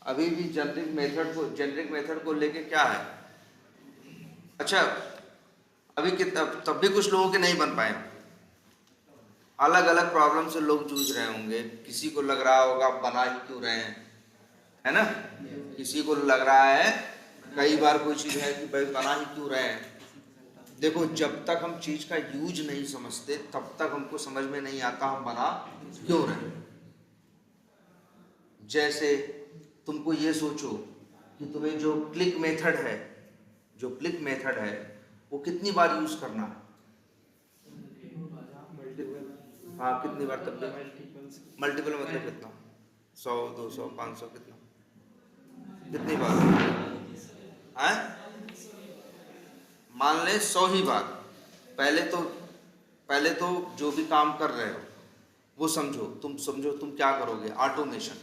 अभी भी generic method को लेके क्या है। अच्छा, अभी कितना तब भी कुछ लोगों के नहीं बन पाए, अलग अलग प्रॉब्लम से लोग जूझ रहे होंगे। किसी को लग रहा होगा बना ही क्यों रहे हैं, है ना। किसी को लग रहा है कई बार कोई चीज़ है कि भाई बना ही क्यों रहे हैं। देखो, जब तक हम चीज़ का यूज नहीं समझते तब तक हमको समझ में नहीं आता हम बना क्यों रहे हैं। जैसे तुमको ये सोचो कि तुम्हें जो क्लिक मेथड है वो कितनी बार यूज करना है। हाँ, कितनी बार, तब मल्टीपल मतलब कितना, 100 200 500 कितनी बार है। मान ले 100 ही बार। पहले तो जो भी काम कर रहे हो वो समझो तुम क्या करोगे। ऑटोमेशन,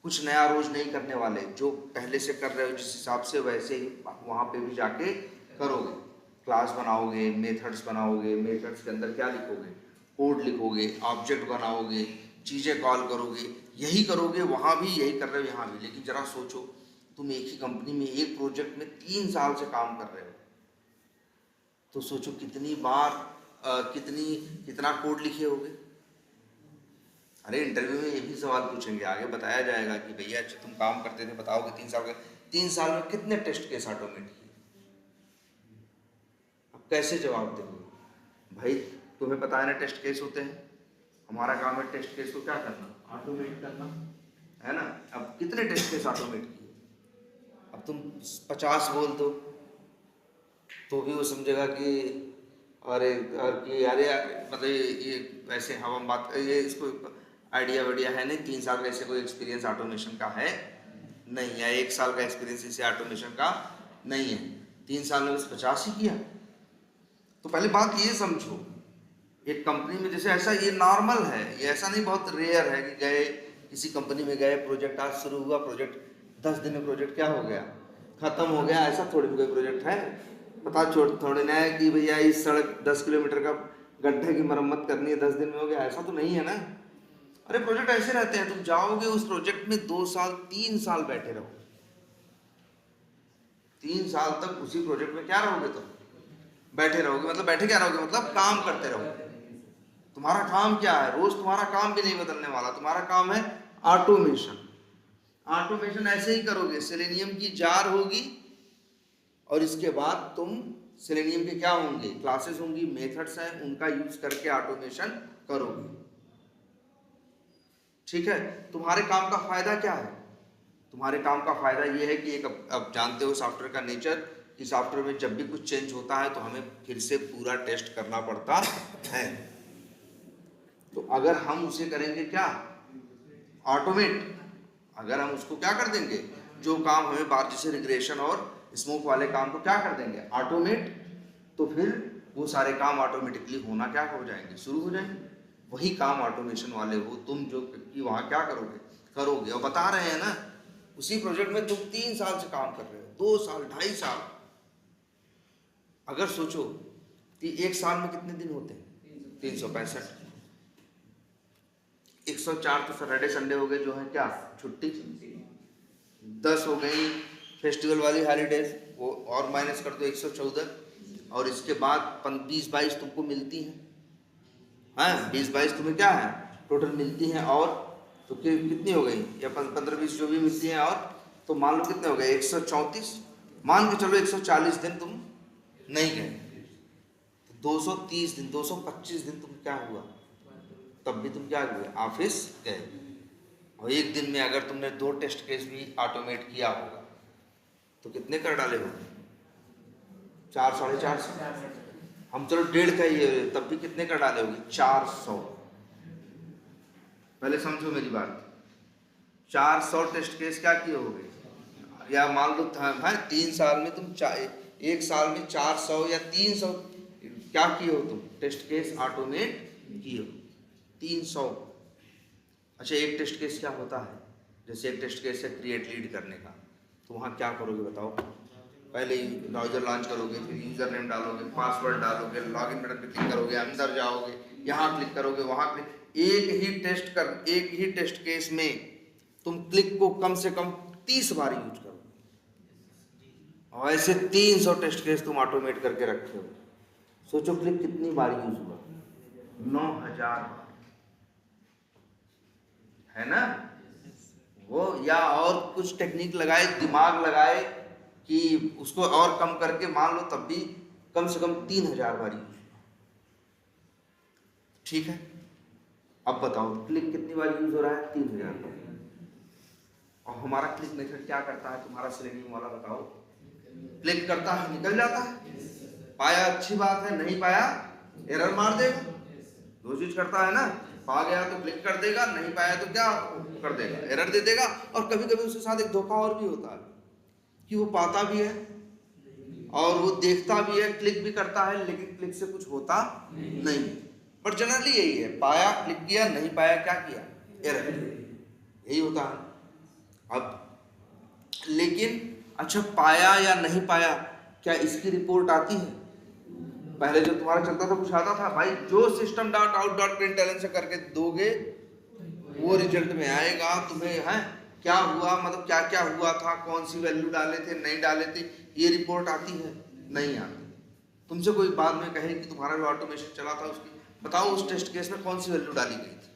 कुछ नया रोज नहीं करने वाले, जो पहले से कर रहे हो जिस हिसाब से वैसे ही वहां पे भी जाके करोगे। क्लास बनाओगे, मेथड्स बनाओगे, मेथड्स के अंदर क्या लिखोगे, कोड लिखोगे, ऑब्जेक्ट बनाओगे, चीज़ें कॉल करोगे, यही करोगे। वहाँ भी यही कर रहे हो, यहाँ भी। लेकिन जरा सोचो, तुम एक ही कंपनी में एक प्रोजेक्ट में 3 साल से काम कर रहे हो, तो सोचो कितनी बार कितना कोड लिखे होगे। अरे इंटरव्यू में ये भी सवाल पूछेंगे, आगे बताया जाएगा कि भैया अच्छा तुम काम करते थे, बताओगे 3 साल में कितने टेस्ट केस ऑटोमेट किए। अब कैसे जवाब दोगे भाई। तुम्हें पता है ना टेस्ट केस होते हैं, हमारा काम है टेस्ट केस को क्या करना, ऑटोमेट करना, है ना। अब कितने टेस्ट केस ऑटोमेट किए। अब तुम 50 बोल दो तो भी वो समझेगा कि अरे मतलब ये वैसे हम बात, ये इसको आइडिया वाइडिया है नहीं, 3 साल का ऐसे कोई एक्सपीरियंस ऑटोमेशन का है नहीं, या 1 साल का एक्सपीरियंस इसे ऑटोमेशन का नहीं है। 3 साल में बस 50 ही किया। तो पहले बात ये समझो, एक कंपनी में जैसे ऐसा ये नॉर्मल है, ये ऐसा नहीं बहुत रेयर है कि गए किसी कंपनी में गए, प्रोजेक्ट आज शुरू हुआ, प्रोजेक्ट 10 दिन में प्रोजेक्ट क्या हो गया, खत्म हो गया। ऐसा थोड़ी कोई प्रोजेक्ट है। पता थोड़ी ना है कि भैया इस सड़क 10 किलोमीटर का गड्ढे की मरम्मत करनी है 10 दिन में हो गया, ऐसा तो नहीं है ना। अरे प्रोजेक्ट ऐसे रहते हैं, तुम जाओगे उस प्रोजेक्ट में 2 साल 3 साल बैठे रहो, 3 साल तक उसी प्रोजेक्ट में क्या रहोगे तुम, बैठे रहोगे। मतलब बैठे क्या रहोगे, मतलब काम करते रहोगे। तुम्हारा काम क्या है, रोज तुम्हारा काम भी नहीं बदलने वाला, तुम्हारा काम है ऑटोमेशन। ऑटोमेशन ऐसे ही करोगे, सेलेनियम की जार होगी और इसके बाद तुम सेलेनियम के क्या होंगे, क्लासेस होंगी, मेथड्स हैं, उनका यूज करके ऑटोमेशन करोगे। ठीक है। तुम्हारे काम का फायदा क्या है, तुम्हारे काम का फायदा ये है कि एक अब जानते हो सॉफ्टवेयर का नेचर, कि सॉफ्टवेयर में जब भी कुछ चेंज होता है तो हमें फिर से पूरा टेस्ट करना पड़ता है। तो अगर हम उसे करेंगे क्या, ऑटोमेट, अगर हम उसको क्या कर देंगे, जो काम हमें बार जैसे रिग्रेशन और स्मोक वाले काम को क्या कर देंगे, ऑटोमेट, तो फिर वो सारे काम ऑटोमेटिकली होना क्या हो जाएंगे, शुरू हो जाएंगे। वही काम ऑटोमेशन वाले हो तुम, जो कि वहाँ क्या करोगे। और बता रहे हैं ना, उसी प्रोजेक्ट में तुम 3 साल से काम कर रहे हो, 2 साल 2.5 साल। अगर सोचो कि 1 साल में कितने दिन होते हैं, 365, 104 तो सैटरडे संडे हो गए जो है क्या छुट्टी, 10 हो गई फेस्टिवल वाली हॉलीडेज, वो और माइनस कर दो 114, और इसके बाद 20-22 तुमको मिलती हैं, हाँ 20-22 तुम्हें क्या है टोटल मिलती हैं। और तो कितनी हो गई, या 15-20 जो भी मिलती हैं, और तो मान लो कितने हो गए 134, मान के चलो 140 दिन तुम नहीं गए, तो 230 दिन 225 दिन तुम क्या हुआ, तब भी तुम क्या हुए, ऑफिस गए। और एक दिन में अगर तुमने 2 टेस्ट केस भी ऑटोमेट किया होगा तो कितने कर डाले होंगे, 400-450। हम चलो 1.5 का ही है, तब भी कितने कर डाले होंगे, 400। पहले समझो मेरी बात, 400 टेस्ट केस क्या किए होंगे, या मान लो भाई 3 साल में तुम 1 साल में 400 या 300 क्या किए हो तुम, टेस्ट केस ऑटोमेट किए हो 300। अच्छा, एक टेस्ट केस क्या होता है, जैसे एक टेस्ट केस है क्रिएट लीड करने का, तो वहाँ क्या करोगे बताओ, पहले ही ब्राउजर लॉन्च करोगे, फिर यूजर नेम डालोगे, पासवर्ड डालोगे, लॉगिन बटन पे क्लिक करोगे, अंदर जाओगे, यहाँ क्लिक करोगे, वहाँ क्लिक, एक ही टेस्ट केस में तुम क्लिक को कम से कम 30 बार यूज करो, और ऐसे 300 टेस्ट केस तुम ऑटोमेट करके रखे हो। सोचो क्लिक कितनी बार यूज हुआ, 9000 बार, है ना वो। या और कुछ टेक्निक लगाए, दिमाग लगाए कि उसको और कम करके मान लो, तब भी कम से कम 3000 बार यूज हुआ। ठीक है, अब बताओ क्लिक कितनी बार यूज हो रहा है, 3000 बार। और हमारा क्लिक मेथड क्या करता है, तुम्हारा सेलेनियम वाला बताओ। क्लिक करता है, निकल जाता है, पाया अच्छी बात है, नहीं पाया एरर मार देगा। दो चीज करता है ना, पा गया तो क्लिक कर देगा, नहीं पाया तो क्या कर देगा, एरर दे देगा। और कभी कभी उसके साथ एक धोखा और भी होता है कि वो पाता भी है और वो देखता भी है, क्लिक भी करता है, लेकिन क्लिक से कुछ होता नहीं। पर जनरली यही है, पाया क्लिक किया, नहीं पाया क्या किया, एरर, यही होता है। अब लेकिन अच्छा, पाया या नहीं पाया, क्या इसकी रिपोर्ट आती है? पहले जो तुम्हारा चलता था कुछ आता था भाई, जो system dot out dot println से करके दोगे वो रिजल्ट में आएगा। तुम्हें है क्या हुआ, मतलब क्या क्या हुआ था, कौन सी वैल्यू डाले थे, नहीं डाले थे, ये रिपोर्ट आती है? नहीं आती। तुमसे कोई बाद में कहे कि तुम्हारा जो ऑटोमेशन चला था उसकी बताओ उस टेस्ट केस में कौन सी वैल्यू डाली गई थी,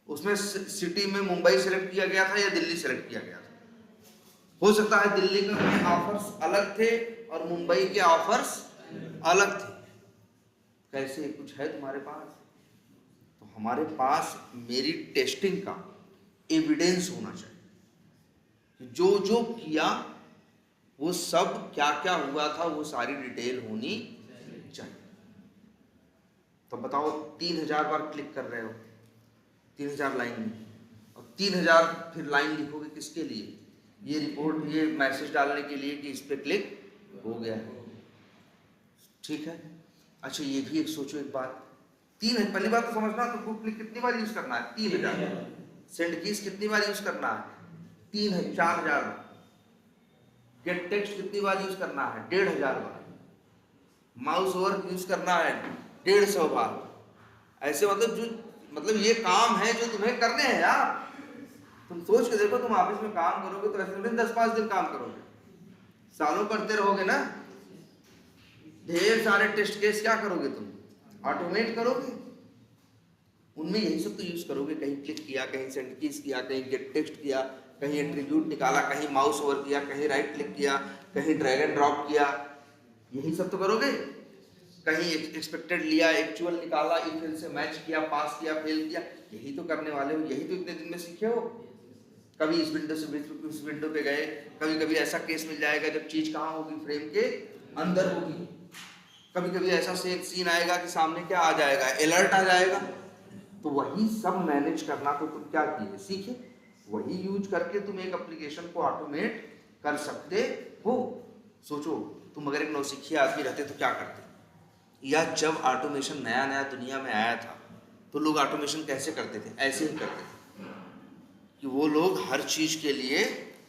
उसमें सिटी में मुंबई सेलेक्ट किया गया था या दिल्ली सेलेक्ट किया गया था? हो सकता है दिल्ली के ऑफर्स अलग थे और मुंबई के ऑफर्स अलग थे। कैसे कुछ है तुम्हारे पास? तो हमारे पास मेरी टेस्टिंग का एविडेंस होना चाहिए कि जो जो किया वो सब क्या क्या हुआ था, वो सारी डिटेल होनी चाहिए। तो बताओ 3000 बार क्लिक कर रहे हो, 3000 लाइन में, और 3000 फिर लाइन लिखोगे किसके लिए? ये रिपोर्ट, ये मैसेज डालने के लिए कि इस पे क्लिक हो गया है। ठीक है, अच्छा ये भी एक सोचो एक बात, पहली बात तो समझना, तो क्लिक कितनी बार यूज करना है, 3000। सेंड कीज कितनी बार यूज करना है, 4000। गेट टेक्स्ट कितनी बार यूज करना है, 1500 बार। माउस ओवर यूज करना है 150 बार। ऐसे मतलब ये काम है जो तुम्हें करने हैं यार। तुम सोच के देखो, तुम ऑफिस में काम करोगे तो ऐसे 10-5 दिन काम करोगे, सालों करते रहोगे ना, ढेर सारे टेस्ट केस क्या करोगे तुम, ऑटोमेट करोगे। उनमें यही सब तो यूज करोगे, कहीं क्लिक किया, कहीं सेंड कीज किया, कहीं गेट टेक्स्ट किया, कहीं एट्रीब्यूट निकाला, कहीं माउस ओवर किया, कहीं राइट क्लिक किया, कहीं ड्रैग एंड ड्रॉप किया, यही सब तो करोगे। कहीं एक्सपेक्टेड लिया, एक्चुअल निकाला, इफ से मैच किया, पास किया, फेल किया, यही तो करने वाले हो, यही तो इतने दिन में सीखे हो। कभी इस विंडो से इस विंडो पे गए, कभी कभी ऐसा केस मिल जाएगा जब चीज कहाँ होगी, फ्रेम के अंदर होगी। कभी कभी ऐसा सीन आएगा कि सामने क्या आ जाएगा, अलर्ट आ जाएगा। तो वही सब मैनेज करना तो तुम क्या किए, सीखे, वही यूज करके तुम एक एप्लीकेशन को ऑटोमेट कर सकते हो। सोचो तुम अगर एक नौसिखिया आदमी रहते तो क्या करते, या जब ऑटोमेशन नया नया दुनिया में आया था तो लोग ऑटोमेशन कैसे करते थे, ऐसे ही करते थे कि वो लोग हर चीज के लिए,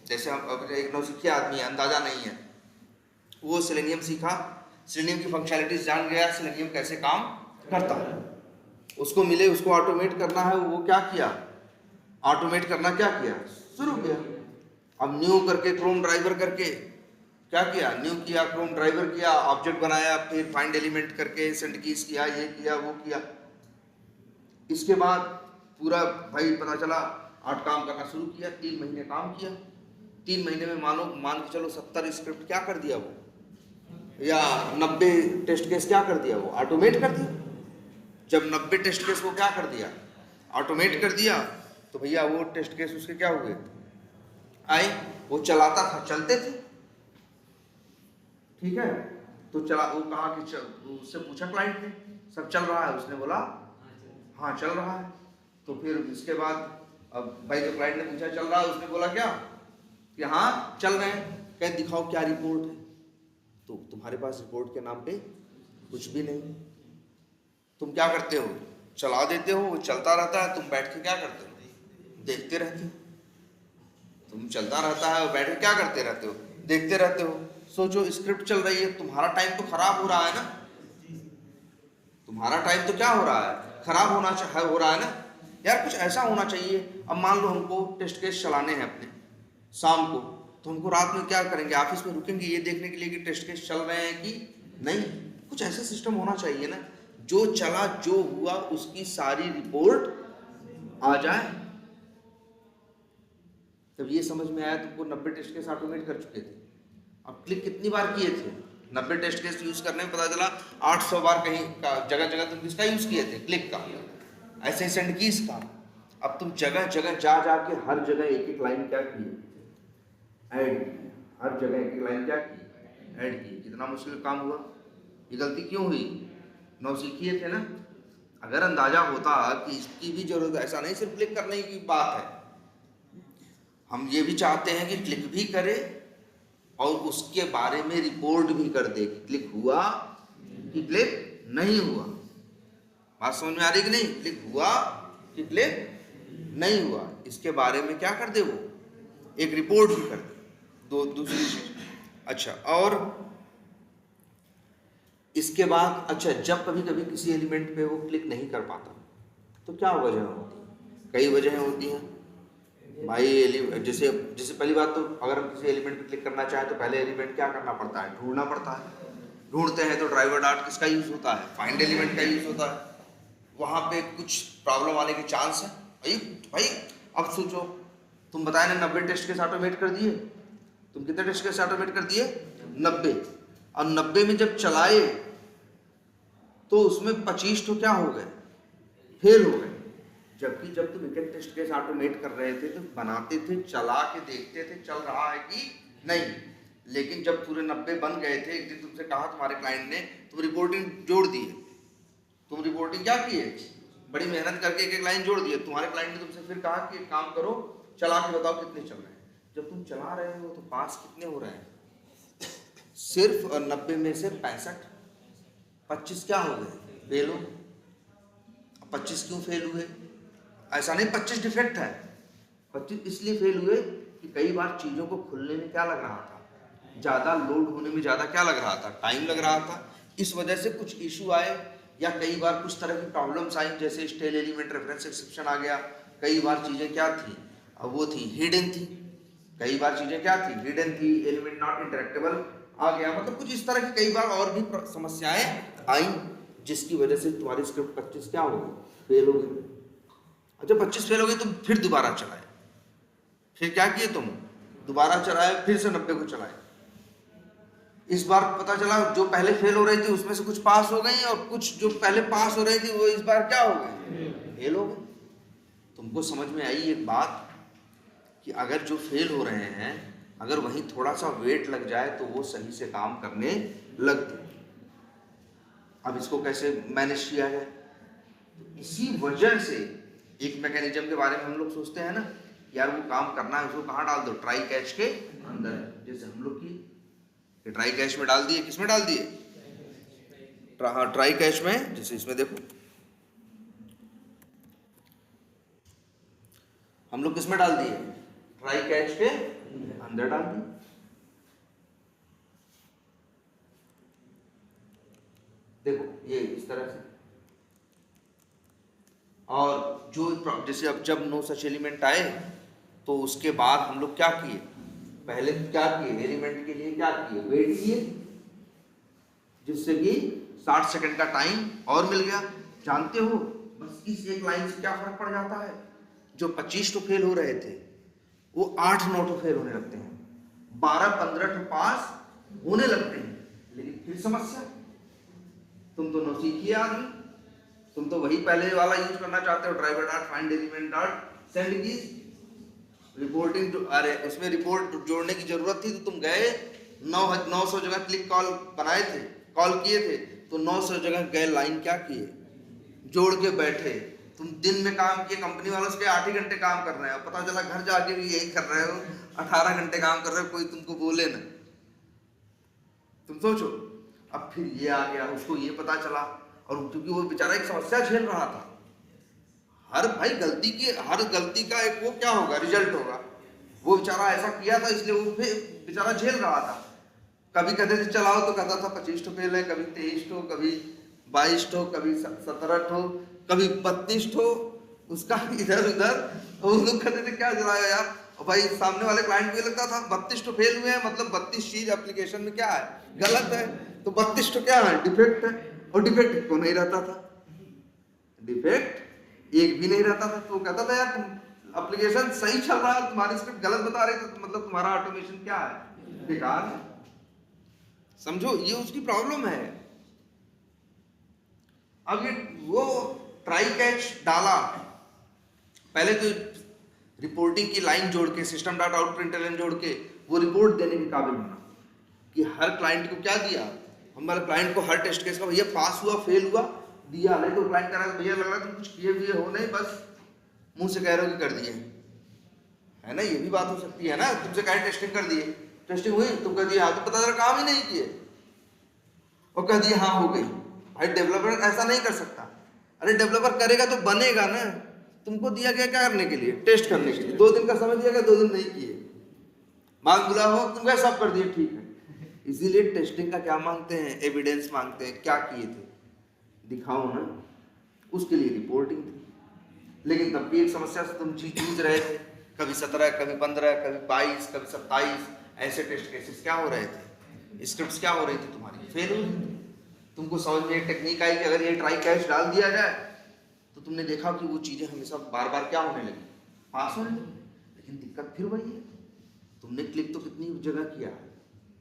जैसे हम अब एक नौसिखिया आदमी है, अंदाजा नहीं है, वो सेलेनियम सीखा, सेलेनियम की फंक्शनैलिटीज जान गया, सेलेनियम कैसे काम करता है, उसको मिले, उसको ऑटोमेट करना है, वो क्या किया, ऑटोमेट करना क्या किया, शुरू किया। अब न्यू करके क्रोम ड्राइवर करके क्या किया, न्यू किया, क्रोम ड्राइवर किया, ऑब्जेक्ट बनाया, फिर फाइंड एलिमेंट करके सेंड कीज किया, ये किया, वो किया। इसके बाद पूरा भाई पता चला 8 काम करना शुरू किया, 3 महीने काम किया, 3 महीने में मान के चलो 70 स्क्रिप्ट क्या कर दिया वो, या 90 टेस्ट केस क्या कर दिया वो, ऑटोमेट कर दिया। जब 90 टेस्ट केस वो क्या कर दिया, ऑटोमेट कर दिया, तो भैया वो टेस्ट केस उसके क्या हुए, आए, वो चलाता था, चलते थे, ठीक है। तो चला, वो कहा कि उससे पूछा क्लाइंट ने, सब चल रहा है, उसने बोला हाँ चल रहा है। तो फिर इसके बाद अब भाई जो क्लाइंट ने पूछा चल रहा है, उसने बोला क्या कि हाँ चल रहे हैं, कह दिखाओ क्या रिपोर्ट है। तो तुम्हारे पास रिपोर्ट के नाम पे कुछ भी नहीं, तुम क्या करते हो, चला देते हो, वो चलता रहता है, तुम बैठ के क्या करते हो, देखते रहते हो। तुम चलता रहता है और बैठ के क्या करते रहते हो, देखते रहते हो। सोचो स्क्रिप्ट चल रही है, तुम्हारा टाइम तो खराब हो रहा है ना, तुम्हारा टाइम तो क्या हो रहा है, खराब हो रहा है ना। यार कुछ ऐसा होना चाहिए। अब मान लो हमको टेस्ट केस चलाने हैं अपने शाम को, तो हमको रात में क्या करेंगे, ऑफिस में रुकेंगे ये देखने के लिए कि टेस्ट केस चल रहे हैं कि नहीं। कुछ ऐसा सिस्टम होना चाहिए ना, जो चला जो हुआ उसकी सारी रिपोर्ट आ जाए। तब ये समझ में आया तुमको 90 टेस्ट केस ऑटोमेट कर चुके थे। अब क्लिक कितनी बार किए थे? 90 टेस्ट केस यूज करने में पता चला 800 बार कहीं का जगह जगह तुम किसका यूज किए थे, क्लिक का, ऐसे सेंड कीज का। अब तुम जगह जगह जा जाके हर जगह एक एक लाइन क्या की, ऐड की, हर जगह एक एक लाइन क्या की, ऐड की। कितना मुश्किल काम हुआ। ये गलती क्यों हुई? नौसिखिए थे ना। अगर अंदाजा होता कि इसकी भी जरूरत है, ऐसा नहीं सिर्फ क्लिक करने की बात है, हम ये भी चाहते हैं कि क्लिक भी करे और उसके बारे में रिपोर्ट भी कर दे कि क्लिक हुआ कि क्लिक नहीं हुआ। बात समझ में आ रही कि नहीं? क्लिक हुआ कि क्लिक नहीं हुआ, इसके बारे में क्या कर दे, वो एक रिपोर्ट भी कर दे। दूसरी चीज, अच्छा, और इसके बाद अच्छा, जब कभी कभी किसी एलिमेंट पे वो क्लिक नहीं कर पाता तो क्या वजह होती है? कई वजहें होती हैं भाई। जैसे पहली बात तो अगर हम किसी एलिमेंट पे क्लिक करना चाहें तो पहले एलिमेंट क्या करना पड़ता है, ढूंढना पड़ता है। ढूंढते हैं तो ड्राइवर डॉट किसका यूज होता है, फाइंड एलिमेंट का यूज होता है। वहां पे कुछ प्रॉब्लम आने के चांस है भाई। अब सोचो, तुम बताए ना 90 टेस्ट केस ऑटोमेट कर दिए, तुम कितने टेस्ट केस ऑटोमेट कर दिए? 90। और 90 में जब चलाए तो उसमें 25 तो क्या हो गए, फेल हो गए। जबकि जब तुम एक टेस्ट केस ऑटोमेट कर रहे थे तो बनाते थे, चला के देखते थे चल रहा है कि नहीं। लेकिन जब पूरे 90 बन गए थे, एक दिन तुमसे कहा तुम्हारे क्लाइंट ने, तुम रिपोर्टिंग जोड़ दिए। तुम रिपोर्टिंग क्या की है, बड़ी मेहनत करके एक एक लाइन जोड़ दिए। तुम्हारे क्लाइंट ने तुमसे फिर कहा कि काम करो, चला के बताओ कितने चल रहे हैं। जब तुम चला रहे हो तो पास कितने हो रहे हैं, सिर्फ 90 में से 65। 25 क्या हो गए, फेल हो। 25 क्यों फेल हुए? ऐसा नहीं 25 डिफेक्ट है, 25 इसलिए फेल हुए कि कई बार चीजों को खुलने में क्या लग रहा था, ज्यादा लोड होने में ज्यादा क्या लग रहा था, टाइम लग रहा था। इस वजह से कुछ इशू आए, या कई बार कुछ तरह की प्रॉब्लम्स आई, जैसे स्टेल एलिमेंट रेफरेंस एक्सेप्शन आ गया। कई बार चीजें क्या थी, अब वो थी हिडन थी। कई बार चीजें क्या थी, हिडन थी, एलिमेंट नॉट इंटरेक्टेबल आ गया। मतलब कुछ इस तरह की कई बार और भी समस्याएं आई, जिसकी वजह से तुम्हारी स्क्रिप्ट 25 क्या हो गई, फेल हो गई। अच्छा 25 फेल हो गई तो फिर दोबारा चलाए, फिर क्या किए तुम, दोबारा चलाए, फिर से 90 को चलाए। इस बार पता चला जो पहले फेल हो रही थी उसमें से कुछ पास हो गई, और कुछ जो पहले पास हो रही थी वो इस बार क्या हो गई, फेल हो गई। तुमको समझ में आई एक बात कि अगर जो फेल हो रहे हैं, अगर वहीं थोड़ा सा वेट लग जाए तो वो सही से काम करने लगते। अब इसको कैसे मैनेज किया जाए? इसी वजह से एक मैकेनिज्म के बारे में हम लोग सोचते हैं ना, यार वो काम करना है उसको कहाँ डाल दो, ट्राई कैच के अंदर। जैसे हम लोग की ट्राई कैच में डाल दिए, किसमें डाल दिए, ट्राई कैच में। जैसे इसमें देखो हम लोग किसमें डाल दिए, ट्राई कैच के अंदर डाल दिए। देखो ये इस तरह से। और जो जैसे अब जब नो सच एलिमेंट आए तो उसके बाद हम लोग क्या किए, पहले क्या किए, एलिमेंट के लिए क्या किए, वेट किए, जिससे कि 60 सेकंड का टाइम और मिल गया। जानते हो बस इस एक लाइन से क्या फर्क पड़ जाता है, जो 25 तो फेल हो रहे थे वो 8-9 तो फेल होने लगते हैं, 12-15 तो पास होने लगते हैं। लेकिन फिर समस्या, तुम तो नौसिखिए आदमी, तुम तो वही पहले वाला यूज करना चाहते हो, driver dot find element dot send keys. Reporting अरे उसमें रिपोर्ट जोड़ने की जरूरत थी तो तुम गए 900 जगह क्लिक कॉल बनाए थे, कॉल किए थे, तो 900 जगह गए लाइन क्या किए, जोड़ के बैठे। तुम दिन में काम किए, कंपनी वालों से 8 ही घंटे काम कर रहे हो, पता चला घर जाके भी यही कर रहे हो, 18 घंटे काम कर रहे हो, कोई तुमको बोले ना। तुम सोचो, अब फिर ये आ गया, उसको ये पता चला, और क्योंकि वो बेचारा एक समस्या झेल रहा था। हर गलती का एक वो क्या होगा, रिजल्ट होगा। वो बेचारा ऐसा किया था इसलिए वो बेचारा झेल रहा था। कभी कहते थे चलाओ तो कहता था 25 ठो फेल है, कभी 23 ठो, कभी 22 ठो, कभी 17 ठो, कभी 32 ठो। उसका इधर उधर, और वो लोग कहते थे क्या चलाया यार, और भाई सामने वाले क्लाइंट को ये लगता था 32 तो फेल हुए हैं, मतलब 32 चीज एप्लीकेशन में क्या है, गलत है, तो 32 तो क्या है, डिफेक्ट है, और डिफेक्ट को नहीं रहता था, डिफेक्ट एक भी नहीं रहता था। तो कहता था यार तुम एप्लीकेशन सही चल रहा है, तुम्हारी स्क्रिप्ट गलत बता रही, तो मतलब तुम्हारा ऑटोमेशन क्या है, बेकार है। समझो, ये उसकी प्रॉब्लम है। अब ये वो ट्राई कैच डाला, पहले तो रिपोर्टिंग की लाइन जोड़ के, सिस्टम डॉट आउट प्रिंटलन जोड़ के वो रिपोर्ट देने के काबिल बना कि हर क्लाइंट को क्या दिया, हमारे क्लाइंट को हर टेस्ट केस का भैया पास हुआ फेल हुआ दिया, नहीं तो क्लाइंट कह रहा है भैया लग रहा है तुम कुछ किए हुए हो नहीं, बस मुंह से कह रहे हो कि कर दिए, है ना, ये भी बात हो सकती है ना, तुमसे कहे टेस्टिंग कर दिए, टेस्टिंग हुई, तुम कह दिए हाँ, तो पता चला काम ही नहीं किए और कह दिए हाँ हो गई। भाई डेवलपर ऐसा नहीं कर सकता, अरे डेवलपर करेगा तो बनेगा ना, तुमको दिया गया क्या करने के लिए, टेस्ट करने के लिए, 2 दिन का समय दिया गया, 2 दिन नहीं किए, मांग बुला हो तुम क्या सब कर दिए, ठीक है। इसीलिए टेस्टिंग का क्या मांगते हैं, एविडेंस मांगते हैं, क्या किए थे दिखाओ ना, उसके लिए रिपोर्टिंग थी। लेकिन तब भी एक समस्या से तुम जूझ रहे थे, कभी 17, कभी 15, कभी 22, कभी 27 ऐसे टेस्ट केसेस क्या हो रहे थे, स्क्रिप्ट्स क्या हो रही थी तुम्हारी, फेल हो रही थी। तुमको समझ में एक टेक्निक आई कि अगर ये ट्राई कैच डाल दिया जाए तो तुमने देखा कि वो चीजें हमेशा बार बार क्या होने लगी, पास होने लगी। लेकिन दिक्कत फिर वही है, तुमने क्लिक तो कितनी जगह किया,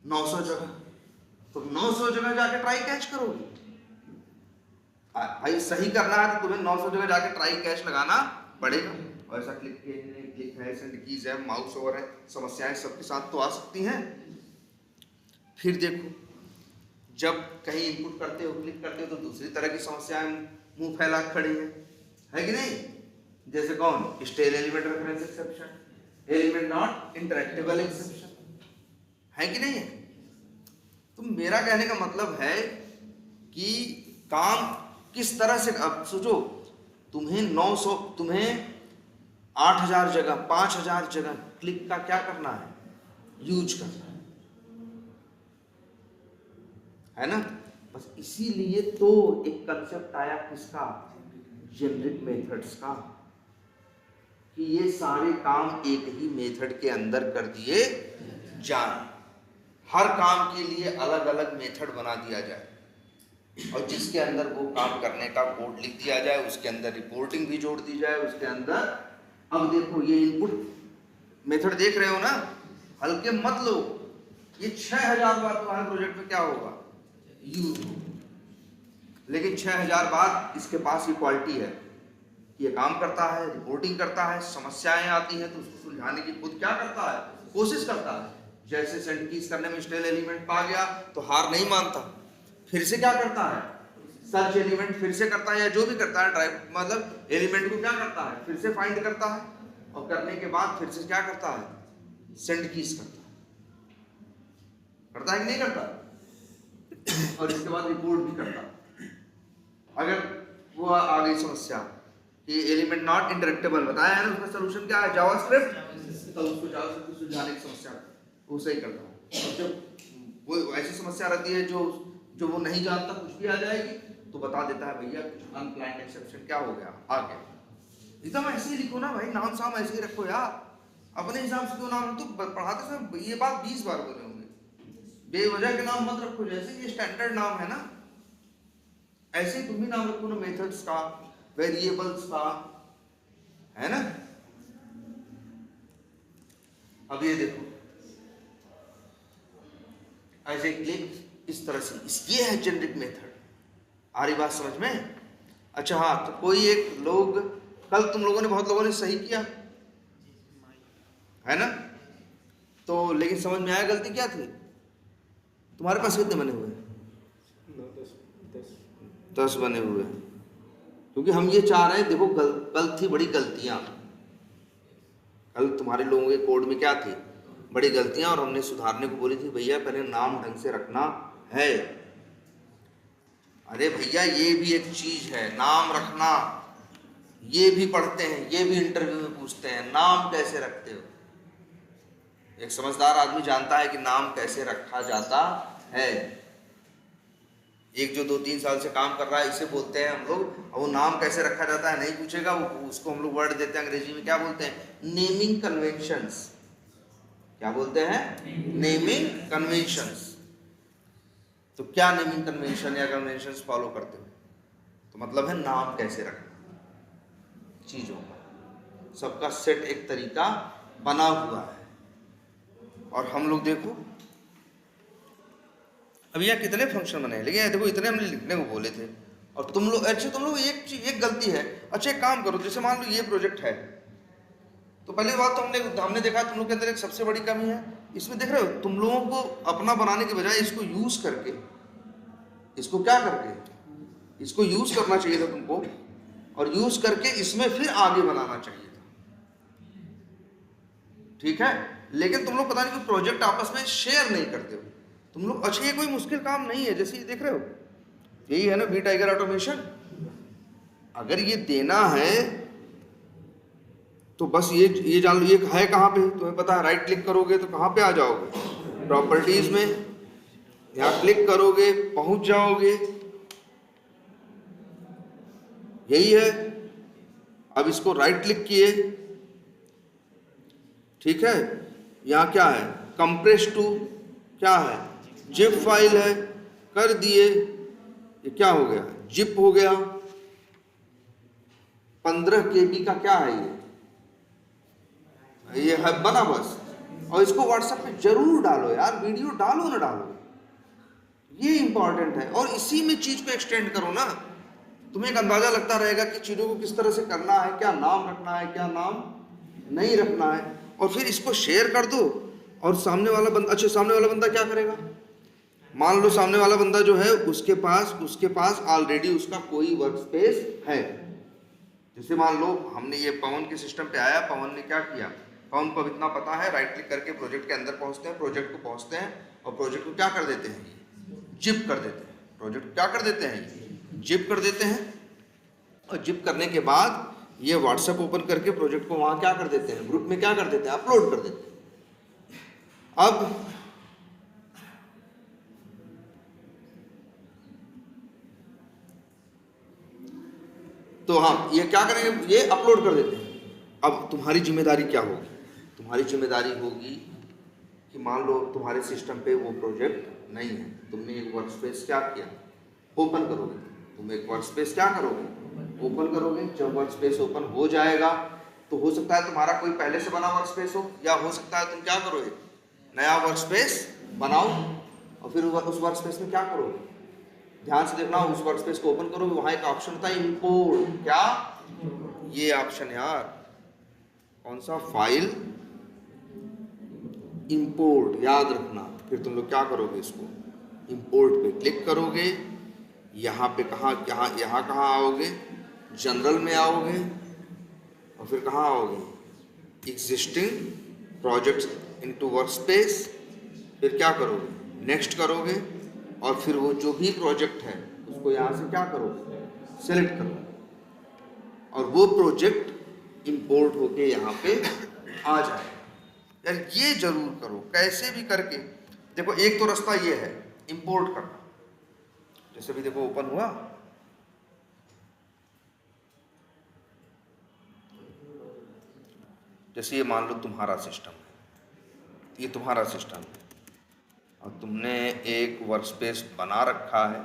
900 जगह, तो 900 जगह जाके ट्राई कैच करोगे। भाई सही करना है तो तुम्हें 900 जगह जाके ट्राई कैच लगाना पड़ेगा। और ऐसा क्लिक है, सेंड कीज है, माउस ओवर है, समस्याएं सबके साथ तो आ सकती हैं। फिर देखो, जब कहीं इनपुट करते हो, क्लिक करते हो, तो दूसरी तरह की समस्याएं मुंह फैला खड़ी है कि नहीं, जैसे कौन, stale element reference exception, element not interactable exception, है कि नहीं है। तो मेरा कहने का मतलब है कि काम किस तरह से, अब सोचो तुम्हें 8000 जगह, 5000 जगह क्लिक का क्या करना है, यूज करना है ना। बस इसीलिए तो एक कंसेप्ट आया किसका, जेनरिक मेथड्स का, कि ये सारे काम एक ही मेथड के अंदर कर दिए जाए, हर काम के लिए अलग अलग मेथड बना दिया जाए, और जिसके अंदर वो काम करने का कोड लिख दिया जाए, उसके अंदर रिपोर्टिंग भी जोड़ दी जाए उसके अंदर। अब देखो ये इनपुट मेथड देख रहे हो ना, हल्के मत लो, ये 6000 बार तुम्हारे प्रोजेक्ट में क्या होगा, यूज हो। लेकिन 6000 बार इसके पास ये क्वालिटी है कि ये काम करता है, रिपोर्टिंग करता है, समस्याएं आती हैं तो उसको सुलझाने की खुद क्या करता है, कोशिश करता है। जैसे सेंड कीज करने में स्टेल एलिमेंट पा गया तो हार नहीं मानता, फिर से क्या करता है, सर्च एलिमेंट फिर से करता है, या जो भी करता है ड्राइव मतलब एलिमेंट को क्या करता है, फिर से फाइंड करता है, और करने के बाद फिर से क्या करता है, सेंड कीज करता है कि नहीं करता, और इसके बाद रिपोर्ट भी करता है। अगर वो आ गई समस्या कि एलिमेंट नॉट इंटरेक्टेबल, बताया है ना, उसका सॉल्यूशन क्या है, जावास्क्रिप्ट, तो उसको जावास्क्रिप्ट सुलझाने की समस्या वो सही करता है। और जब वो ऐसी समस्या रहती है जो वो नहीं जानता, कुछ भी आ जाएगी तो बता देता है भैया अनप्लान्ड एक्सेप्शन क्या हो गया, आ गया। एकदम ऐसे ही लिखो ना भाई, नाम साम ऐसे ही रखो यार, अपने हिसाब से क्यों नाम, तो पढ़ाते समय ये बात 20 बार बोले होंगे, बेवजह के नाम मत रखो, जैसे ये स्टैंडर्ड नाम है ना, ऐसे तुम भी नाम रखो ना, मेथड्स का, वेरिएबल्स का, है ना। अब ये देखो ऐसे क्लिक इस तरह से, ये है जेनरिक मेथड। आ रही बात समझ में। अच्छा हाँ, तो कोई एक लोग, कल तुम लोगों ने, बहुत लोगों ने सही किया है ना, तो लेकिन समझ में आया गलती क्या थी। तुम्हारे पास कितने बने हुए हैं, 10 बने हुए हैं, क्योंकि हम ये चाह रहे हैं, देखो कल थी बड़ी गलतियां, कल तुम्हारे लोगों के कोड में क्या थी, बड़ी गलतियां, और हमने सुधारने को बोली थी भैया पहले नाम ढंग से रखना है। अरे भैया ये भी एक चीज है, नाम रखना, ये भी पढ़ते हैं, ये भी इंटरव्यू में पूछते हैं, नाम कैसे रखते हो। एक समझदार आदमी जानता है कि नाम कैसे रखा जाता है। एक जो 2-3 साल से काम कर रहा है इसे बोलते हैं हम लोग। और वो नाम कैसे रखा जाता है नहीं पूछेगा, वो उसको हम लोग वर्ड देते हैं अंग्रेजी में, क्या बोलते हैं, नेमिंग कन्वेंशंस। क्या बोलते हैं, नेमिंग कन्वेंशंस। तो क्या नेमिंग कन्वेंशन या कन्वेंशंस फॉलो करते हो, तो मतलब है नाम कैसे रखना चीजों का, सबका सेट एक तरीका बना हुआ है। और हम लोग देखो अभी यहाँ कितने फंक्शन बने हैं, लेकिन देखो इतने हमने लिखने को बोले थे। और तुम लोग अच्छा, तुम लोग एक गलती है। अच्छा एक काम करो, जैसे मान लो ये प्रोजेक्ट है, तो पहली बात तो हमने देखा तुम लोग के अंदर एक सबसे बड़ी कमी है इसमें, देख रहे हो, तुम लोगों को अपना बनाने के बजाय इसको यूज करके, इसको क्या करके, इसको यूज करना चाहिए था तुमको, और यूज करके इसमें फिर आगे बनाना चाहिए था, ठीक है। लेकिन तुम लोग पता नहीं कि प्रोजेक्ट आपस में शेयर नहीं करते हो तुम लोग। अच्छा ये कोई मुश्किल काम नहीं है, जैसे ये देख रहे हो, यही है ना वी टाइगर ऑटोमेशन। अगर ये देना है तो बस ये जान लो, ये है कहाँ पे तुम्हें पता है, राइट क्लिक करोगे तो कहाँ पे आ जाओगे, प्रॉपर्टीज में, यहाँ क्लिक करोगे पहुंच जाओगे, यही है। अब इसको राइट क्लिक किए, ठीक है, यहाँ क्या है, कंप्रेस टू, क्या है, जिप फाइल है, कर दिए, ये क्या हो गया, जिप हो गया। 15 KB का क्या है ये है बना बस। और इसको व्हाट्सएप पे जरूर डालो यार, वीडियो डालो ना डालो, ये इंपॉर्टेंट है। और इसी में चीज को एक्सटेंड करो ना, तुम्हें एक अंदाजा लगता रहेगा कि चीजों को किस तरह से करना है, क्या नाम रखना है, क्या नाम नहीं रखना है। और फिर इसको शेयर कर दो, और सामने वाला बंदा, अच्छा सामने वाला बंदा क्या करेगा, मान लो सामने वाला बंदा जो है उसके पास ऑलरेडी उसका कोई वर्क स्पेस है। जैसे मान लो हमने ये पवन के सिस्टम पे आया, पवन ने क्या किया, पवन को अब इतना पता है, राइट क्लिक करके प्रोजेक्ट के अंदर पहुंचते हैं, प्रोजेक्ट को पहुंचते हैं, और प्रोजेक्ट को क्या कर देते हैं, जिप कर देते हैं। प्रोजेक्ट क्या कर देते हैं, जिप कर देते हैं। और जिप करने के बाद ये व्हाट्सएप ओपन करके प्रोजेक्ट को वहां क्या कर देते हैं, ग्रुप में क्या कर देते हैं, अपलोड कर देते हैं। अब तो हाँ, ये क्या करेंगे, ये अपलोड कर देते हैं। अब तुम्हारी जिम्मेदारी क्या होगी, तुम्हारी जिम्मेदारी होगी कि मान लो तुम्हारे सिस्टम पे वो प्रोजेक्ट नहीं है, तुमने एक वर्क स्पेस क्या किया, ओपन करोगे, तुम एक वर्क स्पेस क्या करोगे, ओपन करोगे। जब वर्क स्पेस ओपन हो जाएगा तो हो सकता है तुम्हारा कोई पहले से बना वर्क स्पेस हो, या हो सकता है तुम क्या करो, एक नया वर्क स्पेस बनाओ, और फिर उस वर्क स्पेस में क्या करोगे, ध्यान से देखना, उस वर्क स्पेस को ओपन करोगे, वहां एक ऑप्शन होता है इंपोर्ट, क्या, ये ऑप्शन यार, कौन सा, फाइल इंपोर्ट, याद रखना। फिर तुम लोग क्या करोगे, इसको इंपोर्ट पे क्लिक करोगे, यहाँ पे यहाँ कहाँ आओगे, जनरल में आओगे, और फिर कहाँ आओगे, existing project into work space, फिर क्या करोगे, नेक्स्ट करोगे, और फिर वो जो भी प्रोजेक्ट है उसको यहाँ से क्या करोगे, सेलेक्ट करो, और वो प्रोजेक्ट इंपोर्ट होके यहाँ पे आ जाए। यार ये जरूर करो, कैसे भी करके। देखो एक तो रास्ता ये है इंपोर्ट करना, जैसे भी देखो ओपन हुआ, जैसे ये मान लो तुम्हारा सिस्टम है, ये तुम्हारा सिस्टम है, और तुमने एक वर्क स्पेस बना रखा है,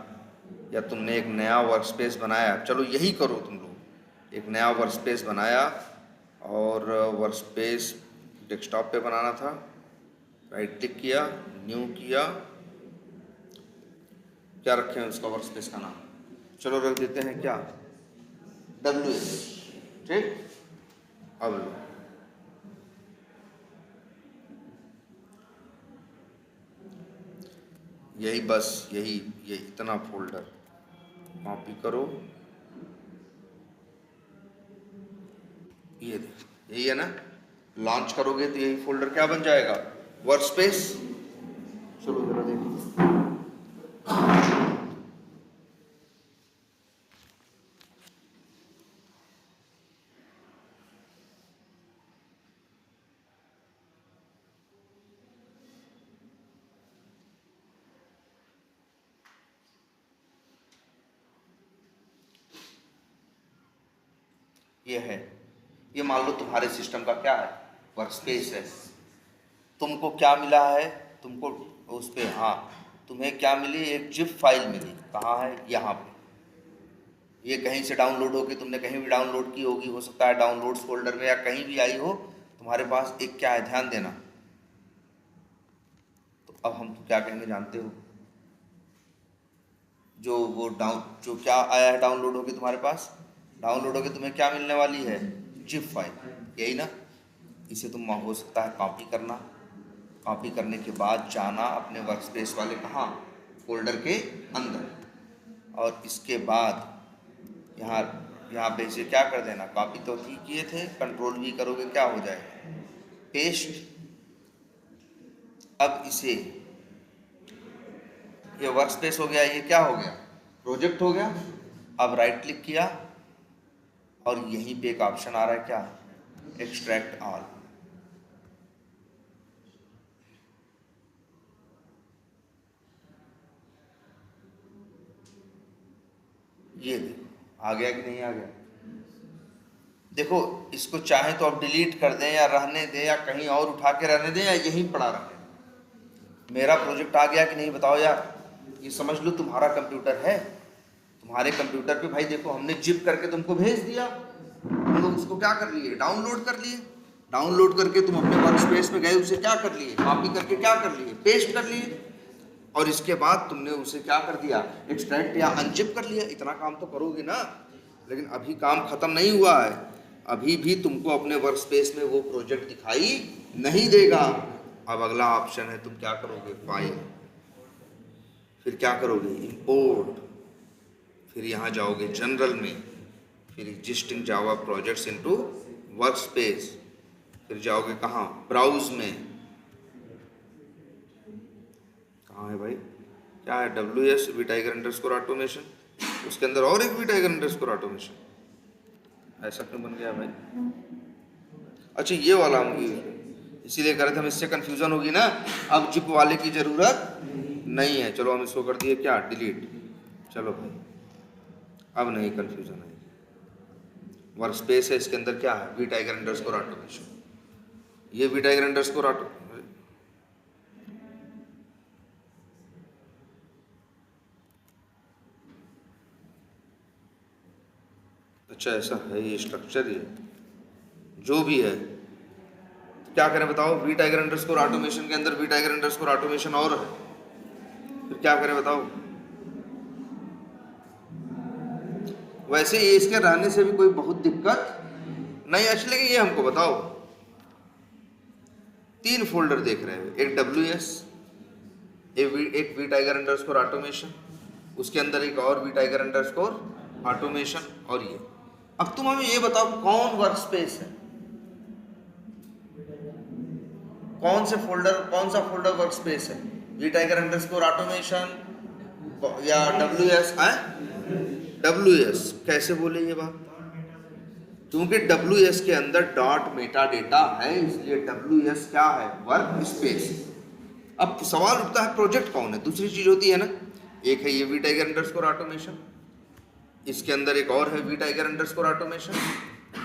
या तुमने एक नया वर्क स्पेस बनाया, चलो यही करो तुम लोग, एक नया वर्क स्पेस बनाया, और वर्क स्पेस डेस्कटॉप पे बनाना था, राइट क्लिक किया, न्यू किया, क्या रखें उसका वर्क स्पेस का नाम, चलो रख देते हैं क्या, WS, ठीक। अब लो, यही बस यही ये इतना फोल्डर कॉपी करो, ये देखो यही है ना, लॉन्च करोगे तो यही फोल्डर क्या बन जाएगा, वर्क स्पेस। चलो जरा देखो, ये है, ये मान लो तुम्हारे सिस्टम का क्या है, वर्क स्पेस है। तुमको क्या मिला है, तुमको उस पे, हाँ तुम्हें क्या मिली, एक जिप फाइल मिली। कहाँ है, यहाँ पे। ये कहीं से डाउनलोड होगी, तुमने कहीं भी डाउनलोड की होगी, हो सकता है डाउनलोड्स फोल्डर में या कहीं भी आई हो तुम्हारे पास। एक क्या है, ध्यान देना। तो अब हम क्या कहेंगे जानते हो, जो क्या आया है डाउनलोड होगी तुम्हारे पास, डाउनलोड होगी तुम्हें क्या मिलने वाली है, जिप फाइल, यही ना। इसे तुम हो सकता है कॉपी करना, कॉपी करने के बाद जाना अपने वर्क स्पेस वाले कहाँ, फोल्डर के अंदर, और इसके बाद यहाँ पे इसे क्या कर देना, कॉपी तो ठीक किए थे, कंट्रोल भी करोगे क्या हो जाएगा, पेस्ट। अब इसे, ये वर्क स्पेस हो गया, ये क्या हो गया, प्रोजेक्ट हो गया। अब राइट क्लिक किया और यहीं पे एक ऑप्शन आ रहा है क्या, एक्सट्रैक्ट ऑल। ये देखो आ गया कि नहीं आ गया। देखो इसको चाहे तो आप डिलीट कर दें या रहने दें या कहीं और उठा के रहने दें या यहीं पड़ा रखें। मेरा प्रोजेक्ट आ गया कि नहीं बताओ यार। ये समझ लो तुम्हारा कंप्यूटर है, तुम्हारे कंप्यूटर पे भाई देखो हमने जिप करके तुमको भेज दिया, तुम लोग उसको क्या कर लिए, डाउनलोड कर लिए। डाउनलोड करके तुम अपने वर्क स्पेस में गए, उसे क्या कर लिए, कॉपी करके क्या कर लिए, पेस्ट कर लिए, और इसके बाद तुमने उसे क्या कर दिया, एक्सट्रैक्ट या अनजिप कर लिया। इतना काम तो करोगे ना। लेकिन अभी काम खत्म नहीं हुआ है, अभी भी तुमको अपने वर्क स्पेस में वो प्रोजेक्ट दिखाई नहीं देगा। अब अगला ऑप्शन है, तुम क्या करोगे, फाइल, फिर क्या करोगे, इंपोर्ट, फिर यहाँ जाओगे जनरल में, फिर एग्जिस्टिंग जावा प्रोजेक्ट्स इनटू वर्क स्पेस, फिर जाओगे कहाँ, ब्राउज में, कहाँ है भाई, क्या है, WS V tiger underscore automation, उसके अंदर और एक वी टाइगर अंडरस्कोर ऑटोमेशन। ऐसा क्यों बन गया भाई, अच्छा ये वाला होंगी, इसीलिए कर रहे थे हम, इससे कंफ्यूजन होगी ना। अब जिप वाले की जरूरत नहीं है, चलो हम इसको कर दिए क्या, डिलीट। चलो भाई अब नहीं कंफ्यूजन है। वर्क स्पेस है, इसके अंदर क्या है, वी टाइगर अंडरस्कोर ऑटोमेशन, ये वी टाइगर अंडरस्कोर ऑटो, अच्छा ऐसा है ये स्ट्रक्चर, ये जो भी है तो क्या करें बताओ, वी टाइगर अंडरस्कोर ऑटोमेशन के अंदर वी टाइगर अंडरस्कोर ऑटोमेशन और है, फिर क्या करें बताओ। वैसे ये इसके रहने से भी कोई बहुत दिक्कत नहीं, एक्चुअली ये हमको बताओ, 3 फोल्डर देख रहे हो, एक WS, एक वी टाइगर अंडरस्कोर ऑटोमेशन, उसके अंदर एक और वी टाइगर अंडरस्कोर ऑटोमेशन, और ये। अब तुम हमें ये बताओ कौन वर्क स्पेस है, कौन सा फोल्डर वर्क स्पेस है, वी टाइगर अंडरस्कोर ऑटोमेशन या WS है, WS कैसे बोले ये बात, क्योंकि WS के अंदर डॉट मेटा डेटा है, इसलिए WS क्या है, वर्क स्पेस। अब सवाल उठता है प्रोजेक्ट कौन है, दूसरी चीज होती है ना, एक है ये वी टाइगर अंडरस्कोर ऑटोमेशन, इसके अंदर एक और है वी टाइगर अंडरस्कोर ऑटोमेशन,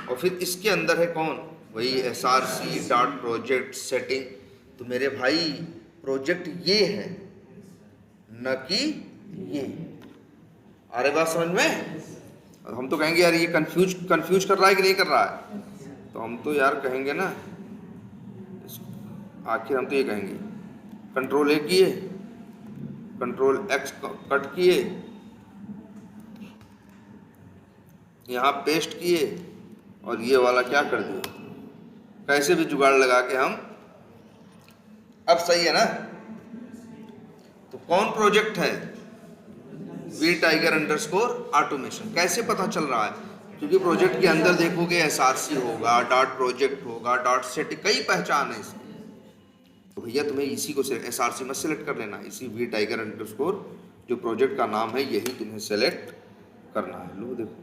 और फिर इसके अंदर है कौन, वही SRC डॉट प्रोजेक्ट सेटिंग। तो मेरे भाई प्रोजेक्ट ये है न कि ये, अरे बात समझ में। हम तो कहेंगे यार ये कंफ्यूज कर रहा है कि नहीं कर रहा है, तो हम तो यार कहेंगे ना, आखिर हम तो ये कहेंगे, कंट्रोल A किए, कंट्रोल X कट किए, यहाँ पेस्ट किए, और ये वाला क्या कर दिया, कैसे भी जुगाड़ लगा के हम, अब सही है ना। तो कौन प्रोजेक्ट है, वी टाइगर अंडरस्कोर ऑटोमेशन। कैसे पता चल रहा है, क्योंकि प्रोजेक्ट के अंदर देखोगे SRC होगा, डॉट प्रोजेक्ट होगा, डॉट सेट, कई पहचान है इसकी। तो भैया तुम्हें इसी को SRC में सेलेक्ट कर लेना, इसी वी टाइगर अंडरस्कोर जो प्रोजेक्ट का नाम है यही तुम्हें सेलेक्ट करना है। लो देखो,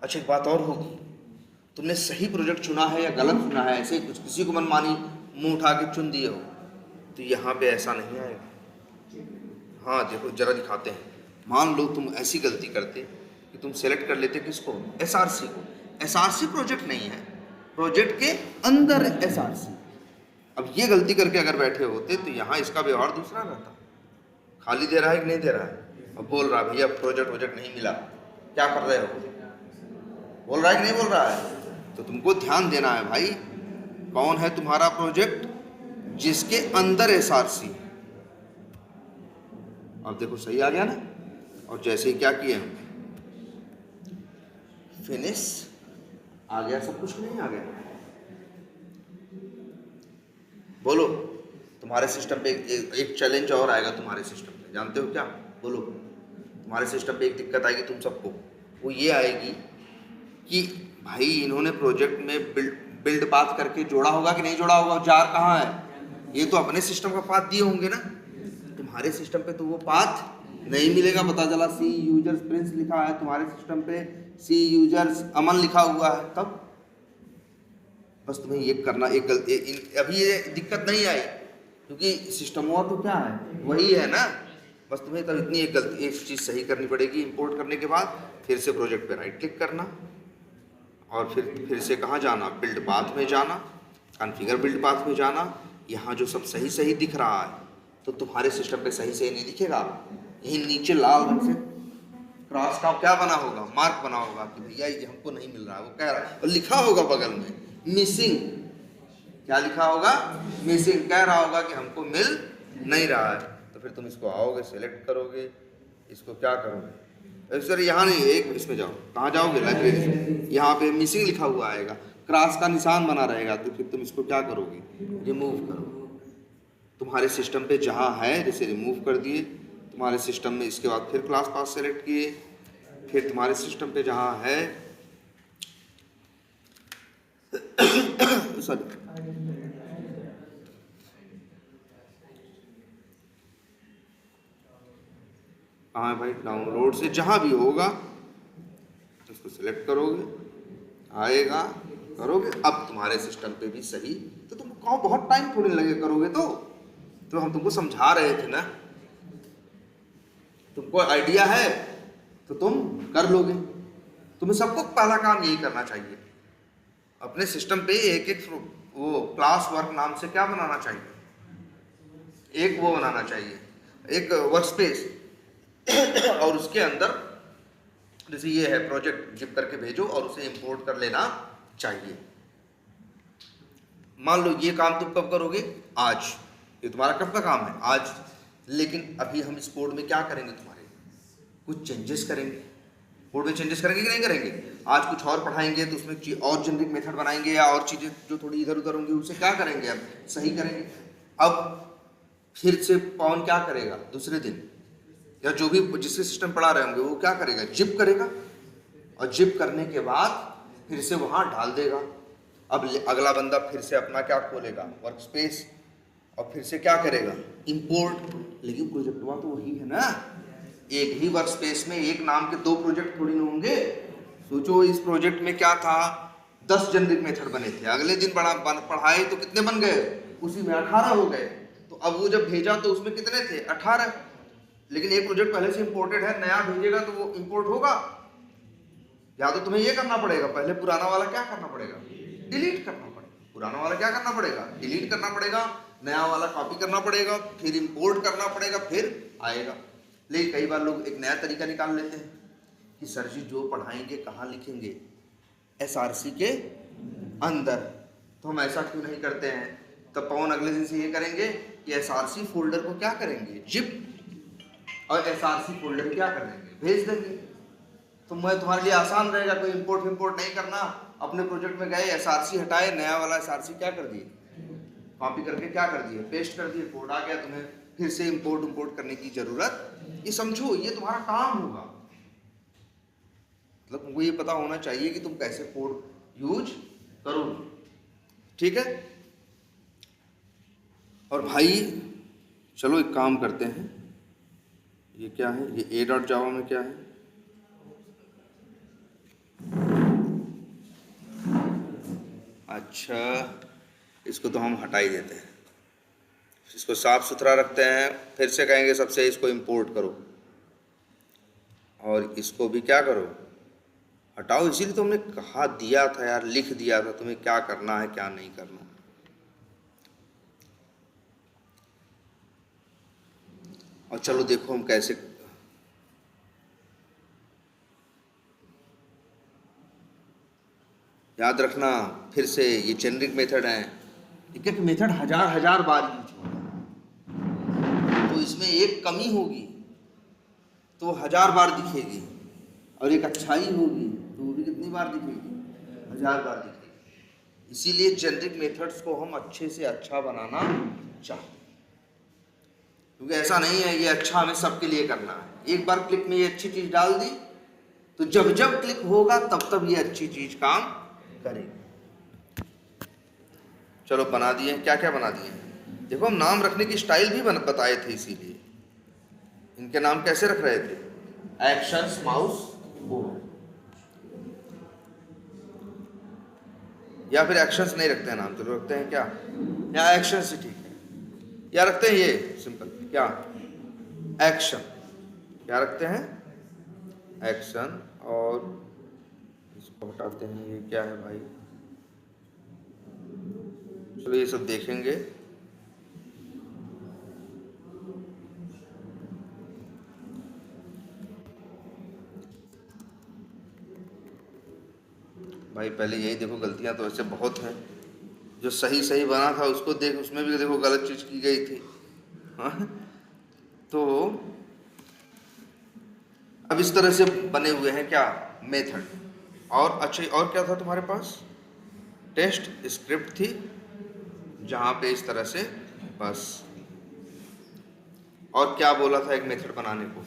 अच्छा एक बात और होगी, तुमने सही प्रोजेक्ट चुना है या गलत चुना है, ऐसे कुछ किसी को मनमानी मुंह उठा के चुन दिए हो, तो यहाँ पे ऐसा नहीं आएगा। हाँ देखो जरा दिखाते हैं, मान लो तुम ऐसी गलती करते कि तुम सेलेक्ट कर लेते किसको, एसआरसी को। एसआरसी प्रोजेक्ट नहीं है, प्रोजेक्ट के अंदर एसआरसी। अब ये गलती करके अगर बैठे होते तो यहाँ इसका व्यवहार दूसरा रहता। खाली दे रहा है कि नहीं दे रहा है, अब बोल रहा है भैया प्रोजेक्ट नहीं मिला, क्या कर रहे हो, बोल रहा है कि नहीं बोल रहा है। तो तुमको ध्यान देना है भाई, कौन है तुम्हारा प्रोजेक्ट, जिसके अंदर एसआरसी। अब देखो सही आ गया ना। और जैसे ही क्या किए हम, फिनिश आ गया, सब कुछ नहीं आ गया। बोलो, तुम्हारे सिस्टम पे एक चैलेंज और आएगा तुम्हारे सिस्टम पे, जानते हो क्या, बोलो। तुम्हारे सिस्टम पे एक दिक्कत आएगी तुम सबको, वो ये आएगी कि भाई इन्होंने प्रोजेक्ट में बिल्ड पाथ करके जोड़ा होगा कि नहीं जोड़ा होगा, जार कहाँ है, ये तो अपने सिस्टम का पाथ दिए होंगे ना। तुम्हारे सिस्टम पे तो वो पाथ नहीं मिलेगा। पता चला सी यूजर्स प्रिंस लिखा है, तुम्हारे सिस्टम पे सी यूजर्स अमन लिखा हुआ है, तब बस तुम्हें ये करना, एक गलती अभी ये दिक्कत नहीं आई क्योंकि सिस्टम हुआ तो क्या है, वही है ना। बस तुम्हें तब इतनी एक गलती, एक चीज़ सही करनी पड़ेगी। इंपोर्ट करने के बाद फिर से प्रोजेक्ट पे राइट क्लिक करना और फिर से कहाँ जाना, बिल्ड पाथ में जाना, कॉन्फ़िगर बिल्ड पाथ में जाना। यहाँ जो सब सही सही दिख रहा है तो तुम्हारे सिस्टम पे सही सही नहीं दिखेगा। यही नीचे लाल रंग से क्रॉस का क्या बना होगा, मार्क बना होगा कि भैया ये हमको नहीं मिल रहा है, वो कह रहा है, और लिखा होगा बगल में मिसिंग। क्या लिखा होगा, मिसिंग, कह रहा होगा कि हमको मिल नहीं रहा है। तो फिर तुम इसको आओगे, सेलेक्ट करोगे, इसको क्या करोगे, सर यहाँ नहीं, एक इसमें जाओ, कहाँ जाओगे, लाइब्रेरी, यहाँ पे मिसिंग लिखा हुआ आएगा, क्रॉस का निशान बना रहेगा, तो फिर तुम इसको क्या करोगे, रिमूव करोगे। तुम्हारे सिस्टम पे जहाँ है, जैसे रिमूव कर दिए तुम्हारे सिस्टम में, इसके बाद फिर क्लास पाथ सेलेक्ट किए, फिर तुम्हारे सिस्टम पे जहाँ है सॉरी कहाँ है भाई, डाउनलोड से जहाँ भी होगा उसको सिलेक्ट करोगे, आएगा, करोगे। अब तुम्हारे सिस्टम पे भी सही, तो तुमको कहो बहुत टाइम थोड़ी लगे करोगे तो हम तुमको समझा रहे थे ना, तुमको आइडिया है तो तुम कर लोगे। तुम्हें सबको पहला काम यही करना चाहिए, अपने सिस्टम पे एक एक वो क्लास वर्क नाम से क्या बनाना चाहिए, एक वो बनाना चाहिए, एक वर्क स्पेस और उसके अंदर जैसे ये है प्रोजेक्ट, जिप करके भेजो और उसे इंपोर्ट कर लेना चाहिए। मान लो ये काम तुम कब करोगे, आज, ये तुम्हारा कब का काम है, आज। लेकिन अभी हम इस कोड में क्या करेंगे, तुम्हारे कुछ चेंजेस करेंगे, कोड में चेंजेस करेंगे कि नहीं करेंगे। आज कुछ और पढ़ाएंगे तो उसमें और जेनरिक मेथड बनाएंगे, या और चीज़ें जो थोड़ी इधर उधर होंगी उसे क्या करेंगे, अब सही करेंगे। अब फिर से पवन क्या करेगा, दूसरे दिन या जो भी जिससे सिस्टम पढ़ा रहे होंगे वो क्या करेगा, जिप करेगा, और जिप करने के बाद फिर से वहाँ डाल देगा। अब अगला बंदा फिर से अपना क्या खोलेगा, वर्क स्पेस, और फिर से क्या करेगा, इंपोर्ट। लेकिन प्रोजेक्ट हुआ तो वही है ना, एक ही वर्क स्पेस में एक नाम के दो प्रोजेक्ट थोड़ी ना होंगे। सोचो इस प्रोजेक्ट में क्या था, 10 जेनरिक मेथड बने थे, अगले दिन पढ़ाए तो कितने बन गए, उसी में 18 हो गए। तो अब वो जब भेजा तो उसमें कितने थे, 18। लेकिन एक प्रोजेक्ट पहले से इंपोर्टेड है, नया भेजेगा तो वो इंपोर्ट होगा। या तो तुम्हें ये करना पड़ेगा, पहले पुराना वाला क्या करना पड़ेगा, डिलीट करना पड़ेगा। पुराना वाला क्या करना पड़ेगा, डिलीट करना पड़ेगा, नया वाला कॉपी करना पड़ेगा, फिर इंपोर्ट करना पड़ेगा, फिर आएगा। लेकिन कई बार लोग एक नया तरीका निकाल लेते हैं कि सर जी जो पढ़ाएंगे कहाँ लिखेंगे, एसआरसी के अंदर। तो हम ऐसा क्यों नहीं करते हैं, तब पवन अगले दिन से ये करेंगे कि एसआरसी फोल्डर को क्या करेंगे, जिप, और एसआरसी फोल्डर क्या कर देंगे, भेज देंगे। तो मैं तुम्हारे लिए आसान रहेगा, कोई इंपोर्ट नहीं करना। अपने प्रोजेक्ट में गए, एसआरसी हटाए, नया वाला एसआरसी क्या कर दिए, कॉपी करके क्या कर दिए, पेस्ट कर दिए, कोड आ गया। तुम्हें फिर से इंपोर्ट करने की जरूरत, ये समझो ये तुम्हारा काम होगा। मतलब तुमको ये पता होना चाहिए कि तुम कैसे कोड यूज करोगे, ठीक है। और भाई चलो एक काम करते हैं, ये क्या है, ये a.java में क्या है, अच्छा इसको तो हम हटा ही देते हैं, इसको साफ सुथरा रखते हैं। फिर से कहेंगे सबसे इसको इंपोर्ट करो, और इसको भी क्या करो, हटाओ। इसीलिए तो हमने कहा दिया था यार, लिख दिया था तुम्हें क्या करना है क्या नहीं करना। और चलो देखो हम कैसे, याद रखना फिर से ये जेनरिक मेथड है। एक एक मेथड हजार हजार बार यूज होगा, तो इसमें एक कमी होगी तो 1000 बार दिखेगी, और एक अच्छाई होगी तो वो भी कितनी बार दिखेगी, 1000 बार दिखेगी। इसीलिए जेनरिक मेथड्स को हम अच्छे से अच्छा बनाना चाहते हैं, क्योंकि ऐसा नहीं है ये अच्छा हमें सबके लिए करना है। एक बार क्लिक में ये अच्छी चीज डाल दी तो जब जब क्लिक होगा तब तब ये अच्छी चीज काम करेगी। चलो बना दिए, क्या क्या बना दिए देखो। हम नाम रखने की स्टाइल भी बताए थे, इसीलिए इनके नाम कैसे रख रहे थे, एक्शंस, माउस, बोर्ड, या फिर एक्शंस नहीं रखते हैं नाम, तो रखते हैं क्या, या एक्शंस ही ठीक है, या रखते हैं ये सिंपल क्या, एक्शन, क्या रखते हैं, एक्शन। और इसको हटाते हैं, ये क्या है भाई, चलो ये सब देखेंगे। भाई पहले यही देखो, गलतियां तो ऐसे बहुत हैं। जो सही सही बना था उसको देख, उसमें भी देखो गलत चीज की गई थी। हाँ? तो अब इस तरह से बने हुए हैं क्या, मेथड। और अच्छा, और क्या था तुम्हारे पास, टेस्ट स्क्रिप्ट थी, जहां पे इस तरह से बस। और क्या बोला था एक मेथड बनाने को,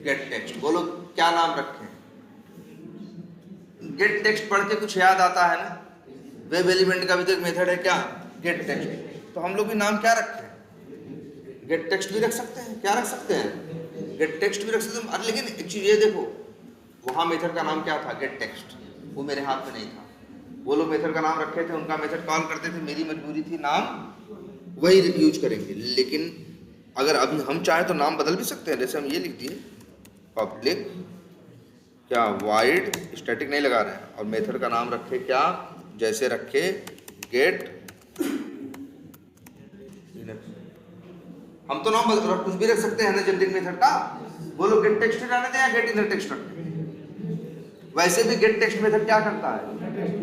गेट टेक्स्ट। बोलो क्या नाम रखें, गेट टेक्स्ट पढ़ के कुछ याद आता है ना, वेब एलिमेंट का भी तो एक मेथड है क्या, गेट टेक्स्ट। तो हम लोग भी नाम क्या रखें, गेट टेक्स्ट भी रख सकते हैं, क्या रख सकते हैं, गेट टेक्स्ट भी रख सकते हैं। लेकिन एक चीज ये देखो, वहां मेथड का नाम क्या था, गेट टेक्स्ट, वो मेरे हाथ में नहीं था। वो लोग मेथड का नाम रखे थे, उनका मेथड कॉल करते थे, मेरी मजबूरी थी नाम वही यूज करेंगे। लेकिन अगर अभी हम चाहें तो नाम बदल भी सकते हैं। जैसे हम ये लिख दिए पब्लिक क्या, वाइड, स्टैटिक नहीं लगा रहे हैं, और मेथड का नाम रखे क्या, जैसे रखे गेट। हम तो नाम कुछ भी रख सकते हैं ना जेनरिक मेथड का। बोलो गेट टेक्स्ट रहने दें या गेट इनर टेक्स्ट रखें। वैसे भी गेट टेक्स्ट मेथड क्या करता है,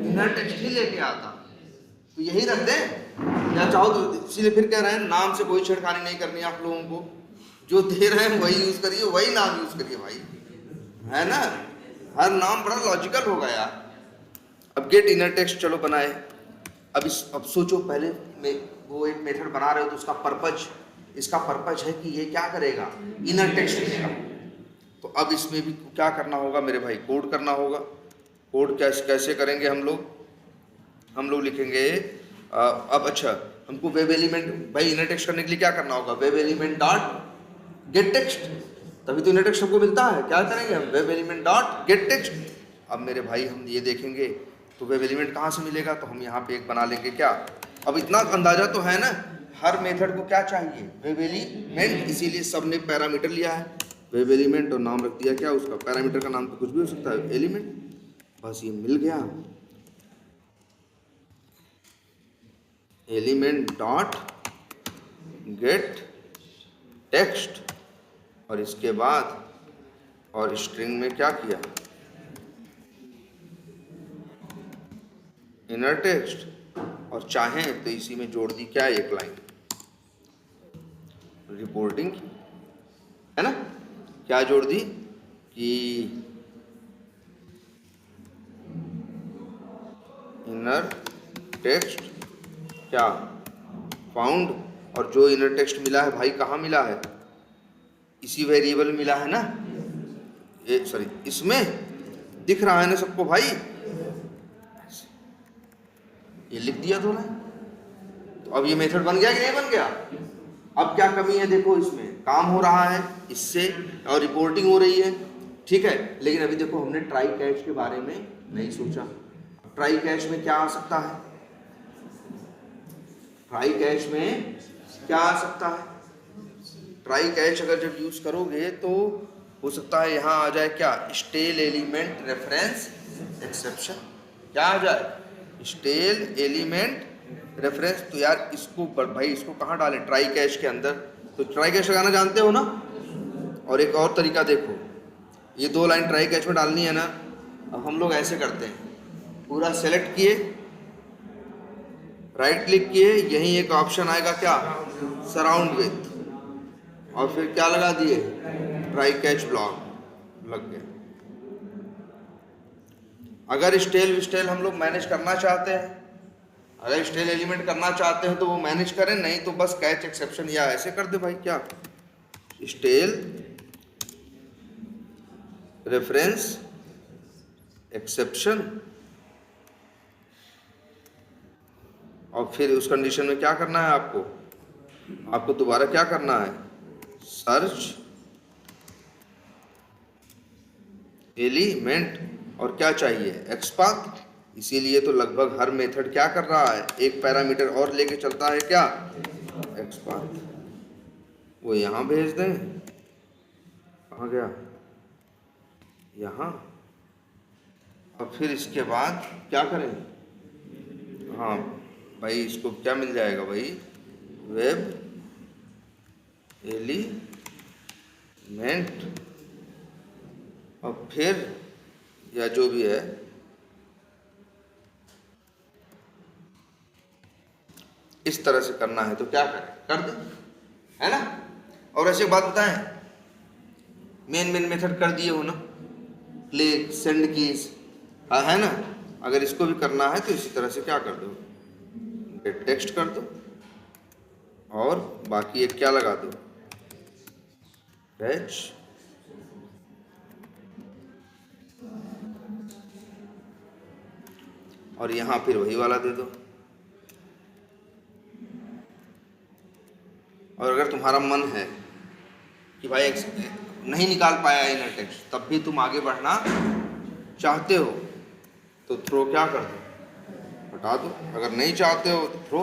इनर टेक्स्ट ही लेके आता, तो यही रख दें। या चाहो तो, इसीलिए फिर कह रहे हैं नाम से कोई छेड़खानी नहीं करनी आप लोगों को, जो दे रहे हैं वही यूज करिए, वही नाम यूज करिए भाई, है ना। हर नाम बड़ा लॉजिकल होगा यार। अब गेट इनर टेक्स्ट चलो बनाए। अब सोचो, पहले वो एक मेथड बना रहे हो तो उसका पर्पज, इसका पर्पज है कि ये क्या करेगा, इनर टेक्स्ट लिखेगा। तो अब इसमें भी क्या करना होगा मेरे भाई, कोड करना होगा। कोड कैसे करेंगे हम लोग लिखेंगे अब अच्छा, हमको वेब एलिमेंट भाई इनर टेक्स्ट करने के लिए क्या करना होगा, web element dot gate text, तभी तो इनर टेक्स्ट हमको मिलता है। क्या करेंगे हम, web element dot gate text. अब मेरे भाई हम ये देखेंगे तो वेब एलिमेंट कहाँ से मिलेगा, तो हम यहाँ पे एक बना लेंगे क्या। अब इतना अंदाजा तो है ना, हर मेथड को क्या चाहिए, वेब एलिमेंट, इसीलिए सबने पैरामीटर लिया है वेब एलिमेंट, और नाम रख दिया क्या उसका, पैरामीटर का नाम तो कुछ भी हो सकता है, एलिमेंट। बस ये मिल गया, एलिमेंट डॉट गेट टेक्स्ट, और इसके बाद और स्ट्रिंग में क्या किया, इनर टेक्स्ट, और चाहें तो इसी में जोड़ दी क्या, एक लाइन रिपोर्टिंग, है ना। क्या जोड़ दी कि इनर टेक्स्ट क्या फाउंड, और जो इनर टेक्स्ट मिला है भाई कहाँ मिला है, इसी वेरिएबल मिला है ना, ये सॉरी इसमें दिख रहा है ना सबको भाई, ये लिख दिया तो ना। तो अब ये मेथड बन गया कि नहीं बन गया। अब क्या कमी है देखो, इसमें काम हो रहा है इससे और रिपोर्टिंग हो रही है, ठीक है। लेकिन अभी देखो हमने ट्राई कैच के बारे में नहीं सोचा। ट्राई कैच में क्या आ सकता है, ट्राई कैच में क्या आ सकता है, ट्राई कैच अगर जब यूज करोगे तो हो सकता है यहाँ आ जाए क्या, स्टेल एलिमेंट रेफरेंस एक्सेप्शन। क्या आ जाए, स्टेल एलिमेंट रेफरेंस। तो यार इसको भाई इसको कहाँ डालें, ट्राई कैश के अंदर। तो ट्राई कैश लगाना जानते हो ना। और एक और तरीका देखो, ये 2 लाइन ट्राई कैच में डालनी है ना। अब हम लोग ऐसे करते हैं, पूरा सेलेक्ट किए, राइट क्लिक किए, यहीं एक ऑप्शन आएगा क्या, सराउंड विथ, और फिर क्या लगा दिए, ट्राई कैच ब्लॉक लग गया। अगर स्टेल हम लोग मैनेज करना चाहते हैं, अगर स्टेल एलिमेंट करना चाहते हैं तो वो मैनेज करें, नहीं तो बस कैच एक्सेप्शन या ऐसे कर दे भाई, क्या स्टेल रेफरेंस एक्सेप्शन, और फिर उस कंडीशन में क्या करना है आपको दोबारा क्या करना है, सर्च एलिमेंट, और क्या चाहिए, एक्सपाथ। इसीलिए तो लगभग हर मेथड क्या कर रहा है, एक पैरामीटर और लेके चलता है, क्या, एक्सपाथ। वो यहाँ भेज दें, कहाँ गया, यहाँ। और फिर इसके बाद क्या करें, हाँ भाई इसको क्या मिल जाएगा भाई, वेब एलिमेंट, और फिर या जो भी है, इस तरह से करना है तो क्या करें, कर दे, है ना। और ऐसे बात बताएं, मेन मेथड कर दिए हो ना, क्लिक सेंड कीज, है ना। अगर इसको भी करना है तो इसी तरह से क्या कर दो, गेट टेक्स्ट कर दो, और बाकी एक क्या लगा दो, फैच, और यहाँ फिर वही वाला दे दो। और अगर तुम्हारा मन है कि भाई नहीं निकाल पाया इनर टेक्स्ट, तब भी तुम आगे बढ़ना चाहते हो तो थ्रो क्या कर दो, हटा दो। अगर नहीं चाहते हो तो थ्रो।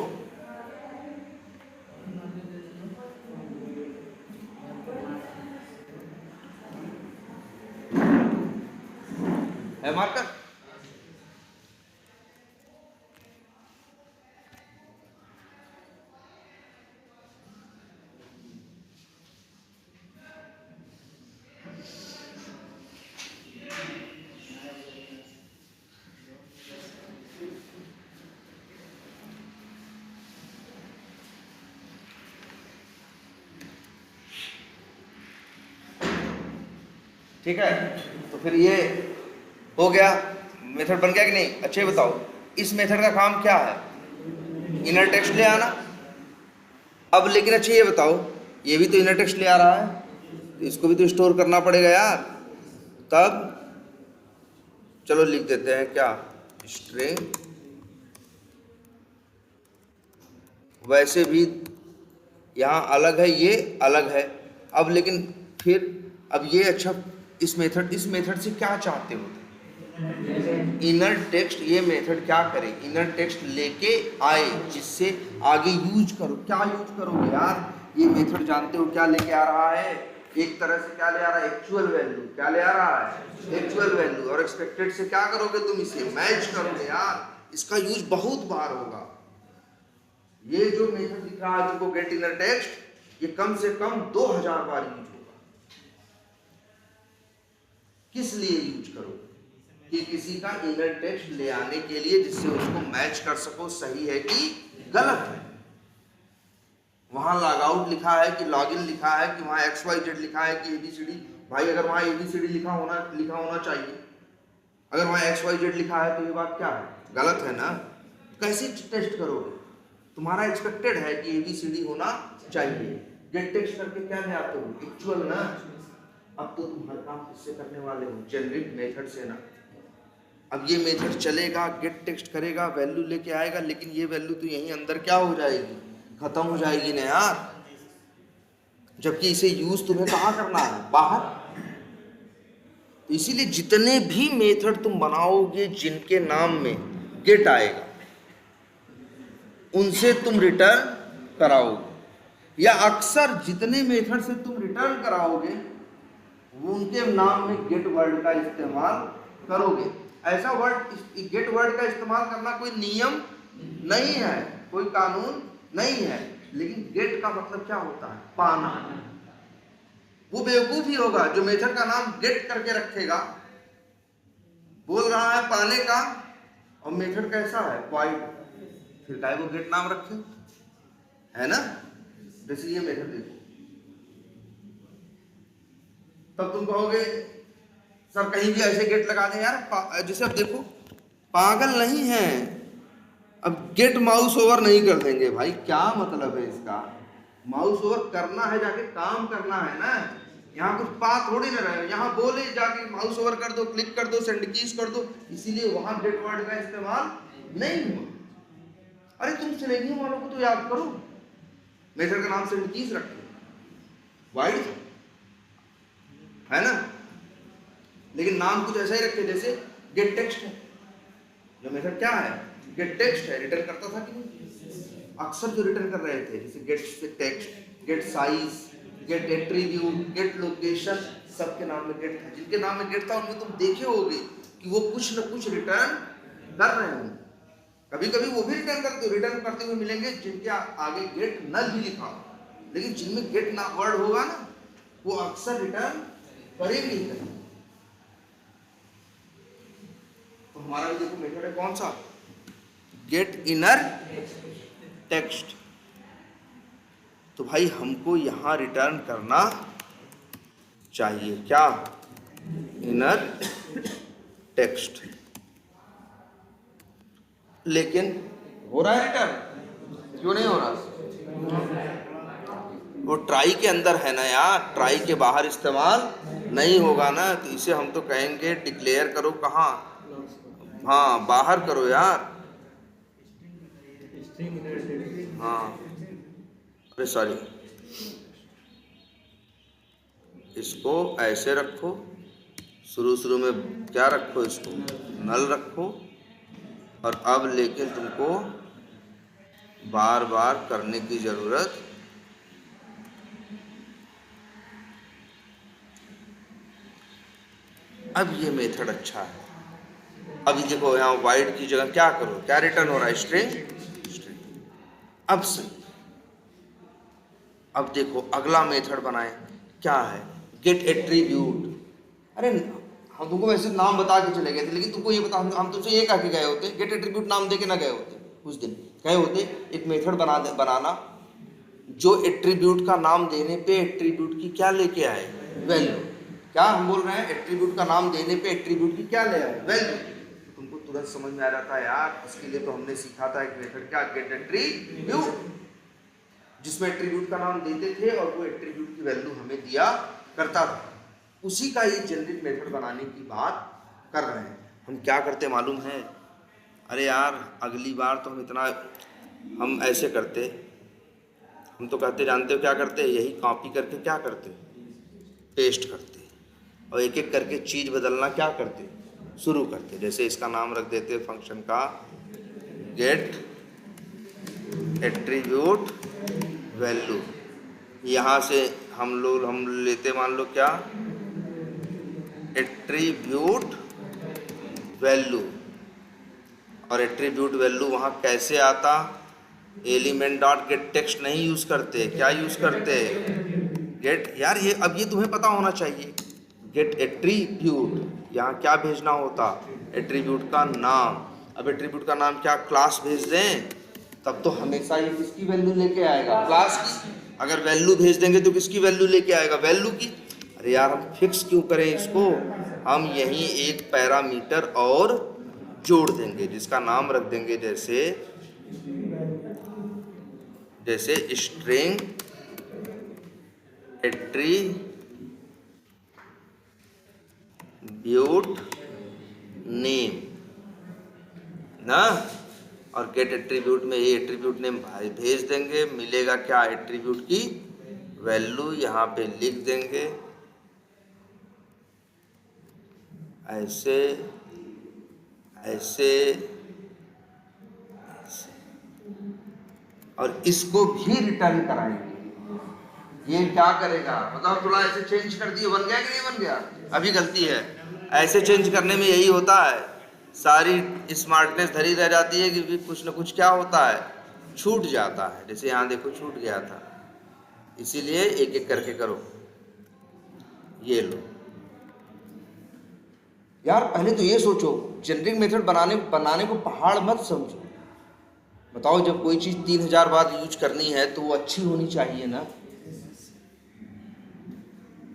है मार्कर, ठीक है। तो फिर ये हो गया, मेथड बन गया कि नहीं। अच्छा ये बताओ, इस मेथड का काम क्या है, इनर टेक्स्ट ले आना। अब लेकिन अच्छा ये बताओ, ये भी तो इनर टेक्स्ट ले आ रहा है, तो इसको भी तो स्टोर करना पड़ेगा यार। तब चलो लिख देते हैं क्या, स्ट्रिंग। वैसे भी यहाँ अलग है, ये अलग है। अब लेकिन फिर अब ये, अच्छा इस मेथड से क्या चाहते हो, इनर टेक्स्ट। ये मेथड क्या करे, इनर टेक्स्ट लेके आए, जिससे आगे यूज करो। क्या यूज करोगे यार, ये मेथड जानते हो क्या लेके आ रहा है, एक तरह से क्या ले आ रहा है, एक्चुअल वैल्यू। क्या ले आ रहा है, एक्चुअल वैल्यू। और एक्सपेक्टेड से क्या करोगे तुम, इसे मैच करोगे यार। इसका यूज बहुत बार होगा। ये जो मेथड दिख रहा है तुमको, गेट इनर टेक्स्ट, ये कम से कम 2000 बार यूज होगा। किस लिए यूज करोगे, कि किसी का इनर टेक्स्ट ले आने के लिए, जिससे उसको मैच कर सको, सही है कि गलत है। वहां लॉग आउट लिखा है कि लॉगिन लिखा है, कि वहां XYZ लिखा है कि ABCD। भाई अगर वहां ABCD लिखा होना चाहिए, अगर वहां XYZ लिखा है तो ये बात क्या है, गलत है ना। कैसे टेस्ट करोगे, तुम्हारा एक्सपेक्टेड है कि ABCD होना चाहिए। गेट टेक्स्ट करके क्या ले आते हो, एक्चुअल ना। अब तो तुम हर काम किससे करने वाले हो, जेनरिक मेथड से ना। अब ये मेथड चलेगा, गेट टेक्स्ट करेगा, वैल्यू लेके आएगा, लेकिन ये वैल्यू तो यहीं अंदर क्या हो जाएगी, खत्म हो जाएगी ना यार। जबकि इसे यूज तुम्हें कहाँ करना है, बाहर। तो इसीलिए जितने भी मेथड तुम बनाओगे जिनके नाम में गेट आएगा, उनसे तुम रिटर्न कराओगे, या अक्सर जितने मेथड से तुम रिटर्न कराओगे वो उनके नाम में गेट वर्ड का इस्तेमाल करोगे। ऐसा वर्ड गेट वर्ड का इस्तेमाल करना कोई नियम नहीं है, कोई कानून नहीं है, लेकिन गेट का मतलब क्या होता है? पाना। वो बेवकूफ ही होगा जो मेथड का नाम गेट करके रखेगा, बोल रहा है पाने का, और मेथड कैसा है? वाइड, फिर काहे को गेट नाम रखे, है ना? जैसे ये मेथड देखो, तब तुम कहोगे सर कहीं भी ऐसे गेट लगा दें यार, जैसे अब देखो पागल नहीं है, अब गेट माउस ओवर नहीं कर देंगे भाई, क्या मतलब है इसका? माउस ओवर करना है, जाके काम करना है ना, यहाँ कुछ पा थोड़ी ना रहे, यहाँ बोले जाके माउस ओवर कर दो, क्लिक कर दो, सेंड कीज कर दो, इसीलिए वहां गेट वर्ड का इस्तेमाल नहीं हुआ। अरे तुम स्नेही वालों को तो याद करो, मेथड का नाम सेंड कीज रखो, वाइड है ना, लेकिन नाम कुछ ऐसा ही रखे जैसे गेट टेक्स्ट है, जो मेथड क्या है? गेट टेक्स्ट है, रिटर्न करता था कि नहीं? अक्सर जो रिटर्न कर रहे थे जैसे get text, get size, get attribute, get location, सबके नाम में गेट था। जिनके नाम में गेट था उनमें तुम देखे होगे कि वो कुछ न कुछ रिटर्न कर रहे होंगे। कभी कभी वो भी रिटर्न करते हुए मिलेंगे जिनके आगे गेट नल भी लिखा हो, लेकिन जिनमें गेट ना वर्ड होगा ना, वो अक्सर रिटर्न करेंगे ही करेंगे। तो हमारा भी देखो मेथड है कौन सा? Get inner text. तो भाई हमको यहां रिटर्न करना चाहिए क्या? Inner text. लेकिन हो रहा है रिटर्न? क्यों नहीं हो रहा? वो ट्राई के अंदर है ना यार, ट्राई के बाहर इस्तेमाल नहीं होगा ना, तो इसे हम तो कहेंगे डिक्लेयर करो कहाँ? हाँ बाहर करो यार, हाँ अरे सॉरी, इसको ऐसे रखो, शुरू में क्या रखो? इसको नल रखो, और अब लेकिन तुमको बार बार करने की जरूरत अब ये मेथड अच्छा है। अभी देखो यहाँ वाइड की जगह क्या करो, क्या रिटर्न हो रहा है? स्ट्रिंग। अब सही, अब देखो अगला मेथड बनाए, क्या है? Get attribute. अरे हम तुमको वैसे नाम बता के चले गए थे, लेकिन तुमको ये बता, हम तुमसे ये कह के गए होते, गेट एट्रीब्यूट नाम दे के ना गए होते, उस दिन गए होते एक मेथड बनाना जो एट्रीब्यूट का नाम देने पे एट्रीब्यूट की क्या लेके आए? वैल्यू। क्या हम बोल रहे हैं? एट्रीब्यूट का नाम देने पे एट्रीब्यूट की क्या ले आए? वैल्यू। तुमको तुरंत समझ में आ जाता है यार, इसके लिए तो हमने सीखा था एक मेथड, क्या? गेट एट्रीब्यूट, जिसमें एट्रीब्यूट का नाम देते थे और वो एट्रीब्यूट की वैल्यू हमें दिया करता था। उसी का ही जेनरिक मेथड बनाने की बात कर रहे हैं। हम क्या करते मालूम है? अरे यार अगली बार तो हम ऐसे करते, हम तो कहते जानते हो क्या करते? यही कॉपी करके क्या करते? पेस्ट करते, और एक एक करके चीज़ बदलना क्या करते? शुरू करते। जैसे इसका नाम रख देते फंक्शन का गेट एट्रीब्यूट वैल्यू, यहाँ से हम लेते मान लो क्या? Attribute value. और एट्रीब्यूट वैल्यू वहाँ कैसे आता? एलिमेंट डॉट गेट टेक्स्ट नहीं यूज़ करते, क्या यूज़ करते? गेट। यार ये अब ये तुम्हें पता होना चाहिए, गेट एट्रीब्यूट, यहाँ क्या भेजना होता? एट्रीब्यूट का नाम। अब एट्रीब्यूट का नाम क्या? क्लास भेज दें, तब तो हमेशा ये किसकी वैल्यू लेके आएगा? क्लास की। अगर वैल्यू भेज देंगे तो किसकी वैल्यू लेके आएगा? वैल्यू की। अरे यार हम फिक्स क्यों करें इसको? हम यहीं एक पैरामीटर और जोड़ देंगे जिसका नाम रख देंगे जैसे स्ट्रिंग एट्रीब्यूट नेम ना, और गेट एट्रीब्यूट में ये एट्रीब्यूट नेम भेज देंगे, मिलेगा क्या? एट्रीब्यूट की वैल्यू यहाँ पे लिख देंगे ऐसे ऐसे ऐसे, और इसको भी रिटर्न कराएंगे। ये क्या करेगा बताओ, थोड़ा ऐसे चेंज कर दिए, बन गया कि नहीं बन गया? अभी गलती है, ऐसे चेंज करने में यही होता है, सारी स्मार्टनेस धरी रह जाती है कि कुछ ना कुछ क्या होता है, छूट जाता है। जैसे यहाँ देखो छूट गया था, इसीलिए एक एक करके करो। ये लो यार, पहले तो ये सोचो, जेनरिक मेथड बनाने को पहाड़ मत समझो। बताओ, जब कोई चीज 3000 बार यूज करनी है तो वो अच्छी होनी चाहिए ना।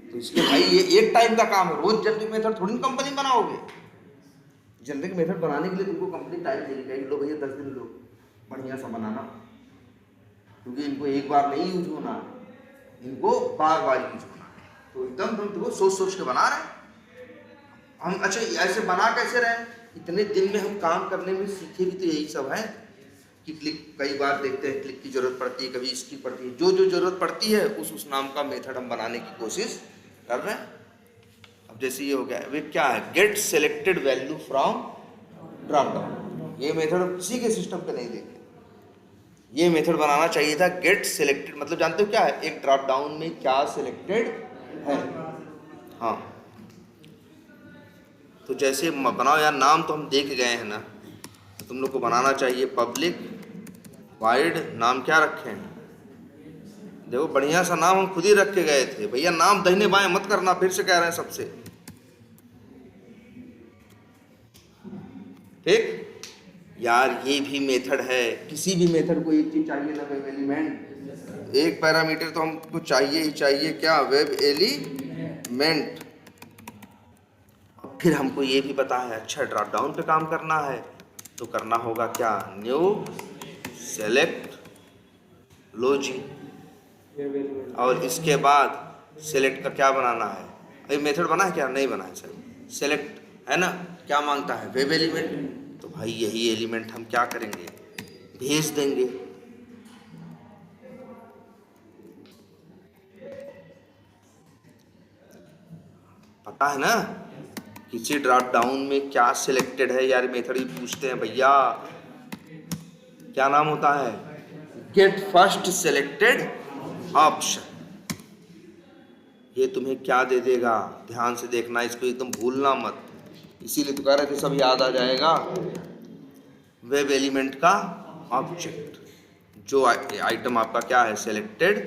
तो इसके भाई ये एक टाइम का काम है, रोज जेनरिक मेथड थोड़ी ना कंपनी बनाओगे। जेनरिक मेथड बनाने के लिए तुमको कंपनी टाइम देनी चाहिए, लो भैया 10 दिन लो बढ़िया सा बनाना, क्योंकि इनको एक बार नहीं यूज होना, इनको बार बार यूज होना है। तो एकदम तुम देखो सोच सोच के बना रहे हैं हम। अच्छा ऐसे बना कैसे रहे? इतने दिन में हम काम करने में सीखे भी तो यही सब है कि क्लिक, कई बार देखते हैं क्लिक की जरूरत पड़ती है, कभी इसकी पड़ती है, जो जो जरूरत पड़ती है उस नाम का मेथड हम बनाने की कोशिश कर रहे हैं। अब जैसे ये हो गया, वे क्या है, get selected value from drop down. ये मेथड किसी के सिस्टम पे नहीं देखे, ये मेथड बनाना चाहिए था गेट सेलेक्टेड, मतलब जानते हो क्या है, एक ड्रॉप डाउन में क्या सिलेक्टेड है। हाँ तो जैसे बनाओ यार, नाम तो हम देख गए हैं ना, तो तुम लोग को बनाना चाहिए पब्लिक वाइड, नाम क्या रखे हैं, देखो बढ़िया सा नाम हम खुद ही रख के गए थे भैया, नाम दाहिने बाएं मत करना, फिर से कह रहे हैं सबसे, ठीक यार। ये भी मेथड है, किसी भी मेथड को एक चीज चाहिए ना, वेब एलिमेंट, एक पैरामीटर तो हमको चाहिए ही चाहिए, क्या, वेब एलिमेंट। फिर हमको ये भी पता है, अच्छा ड्रॉप डाउन पे काम करना है तो करना होगा क्या, न्यू सेलेक्ट लो जी, और इसके बाद सेलेक्ट का क्या बनाना है, अभी मेथड बना है क्या, नहीं बना है सर, सेलेक्ट है ना, क्या मांगता है, वेब एलिमेंट। तो भाई यही एलिमेंट हम क्या करेंगे, भेज देंगे। पता है ना किसी ड्रॉप डाउन में क्या सिलेक्टेड है यार, मेथड ही पूछते हैं भैया, क्या नाम होता है, गेट फर्स्ट सिलेक्टेड ऑप्शन। ये तुम्हें क्या दे देगा, ध्यान से देखना, इसको एकदम भूलना मत, इसीलिए तो कह रहे थे सब याद आ जाएगा। वेब एलिमेंट का ऑब्जेक्ट, जो आइटम आपका क्या है सिलेक्टेड,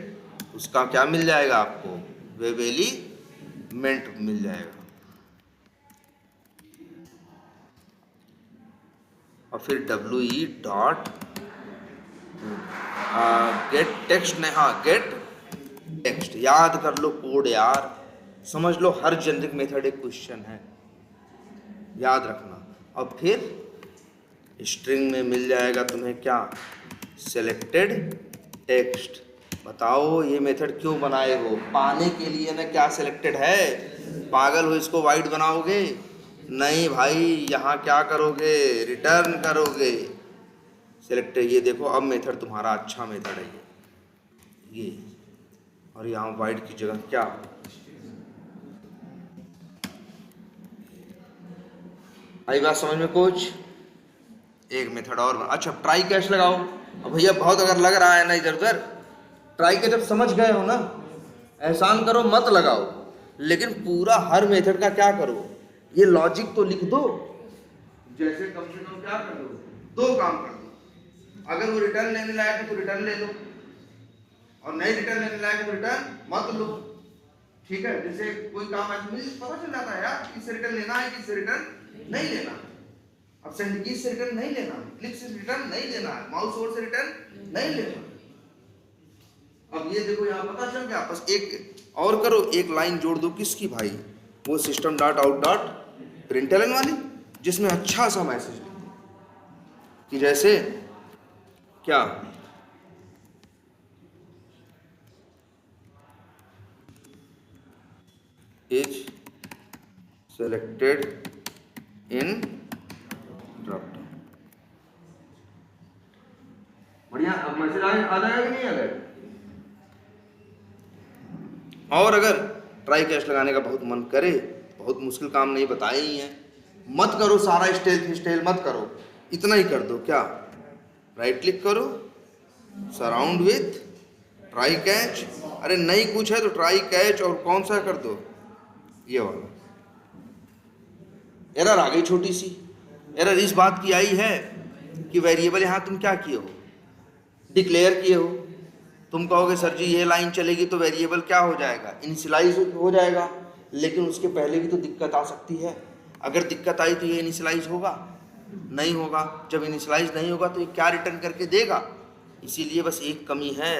उसका क्या मिल जाएगा आपको, वेब एलिमेंट मिल जाएगा। और फिर WE डॉट गेट टेक्स्ट, नहीं हाँ गेट टेक्स्ट, याद कर लो कोड यार, समझ लो हर जेनरिक मेथड एक क्वेश्चन है, याद रखना। और फिर स्ट्रिंग में मिल जाएगा तुम्हें क्या, सेलेक्टेड टेक्स्ट। बताओ ये मेथड क्यों बनाए हो, पाने के लिए ना, क्या सिलेक्टेड है, पागल हो इसको वाइड बनाओगे, नहीं भाई, यहाँ क्या करोगे, रिटर्न करोगे सिलेक्टेड। ये देखो अब मेथड तुम्हारा अच्छा मेथड है ये, और यहाँ वाइड की जगह क्या, आई बात समझ में कुछ, एक मेथड और अच्छा ट्राई कैच लगाओ। अब भैया बहुत अगर लग रहा है ना इधर उधर, ट्राई कैच जब समझ गए हो ना, एहसान करो मत लगाओ, लेकिन पूरा हर मेथड का क्या करो, ये लॉजिक तो लिख दो, जैसे कम से कम क्या कर दो, 2 काम कर दो। अगर वो रिटर्न लेने लायक है तो रिटर्न ले लो, और नहीं रिटर्न लेने लायक है तो रिटर्न मत लो, ठीक है। जैसे कोई काम है मुझे पता चल जाता है यार, किससे रिटर्न लेना है, किससे रिटर्न नहीं लेना। अब सेंड की से रिटर्न नहीं लेना, क्लिक से रिटर्न नहीं लेना, माउस ओवर से रिटर्न नहीं लेना। अब ये देखो यहाँ पता चल गया, बस एक और करो, एक लाइन जोड़ दो, किसकी भाई, वो system dot out dot println वाली, जिसमें अच्छा सा मैसेज कि जैसे क्या, is selected in drop down, बढ़िया। अब मैसेज आ जाएगा कि नहीं आ जाएगा। और अगर ट्राई कैच लगाने का बहुत मन करे, बहुत मुश्किल काम नहीं बताए ही हैं, मत करो सारा स्टेल मत करो, इतना ही कर दो, क्या, राइट क्लिक करो, सराउंड विथ ट्राई कैच, अरे नहीं कुछ है तो ट्राई कैच और कौन सा कर दो, ये वाला। एरर आ गई छोटी सी। एरर इस बात की आई है कि वेरिएबल यहाँ तुम क्या किए हो, डिक्लेयर किए हो। तुम कहोगे सर जी ये लाइन चलेगी तो वेरिएबल क्या हो जाएगा, इनिशियलाइज हो जाएगा, लेकिन उसके पहले भी तो दिक्कत आ सकती है। अगर दिक्कत आई तो ये इनिशियलाइज होगा, नहीं होगा। जब इनिशियलाइज नहीं होगा तो ये क्या रिटर्न करके देगा। इसीलिए बस एक कमी है,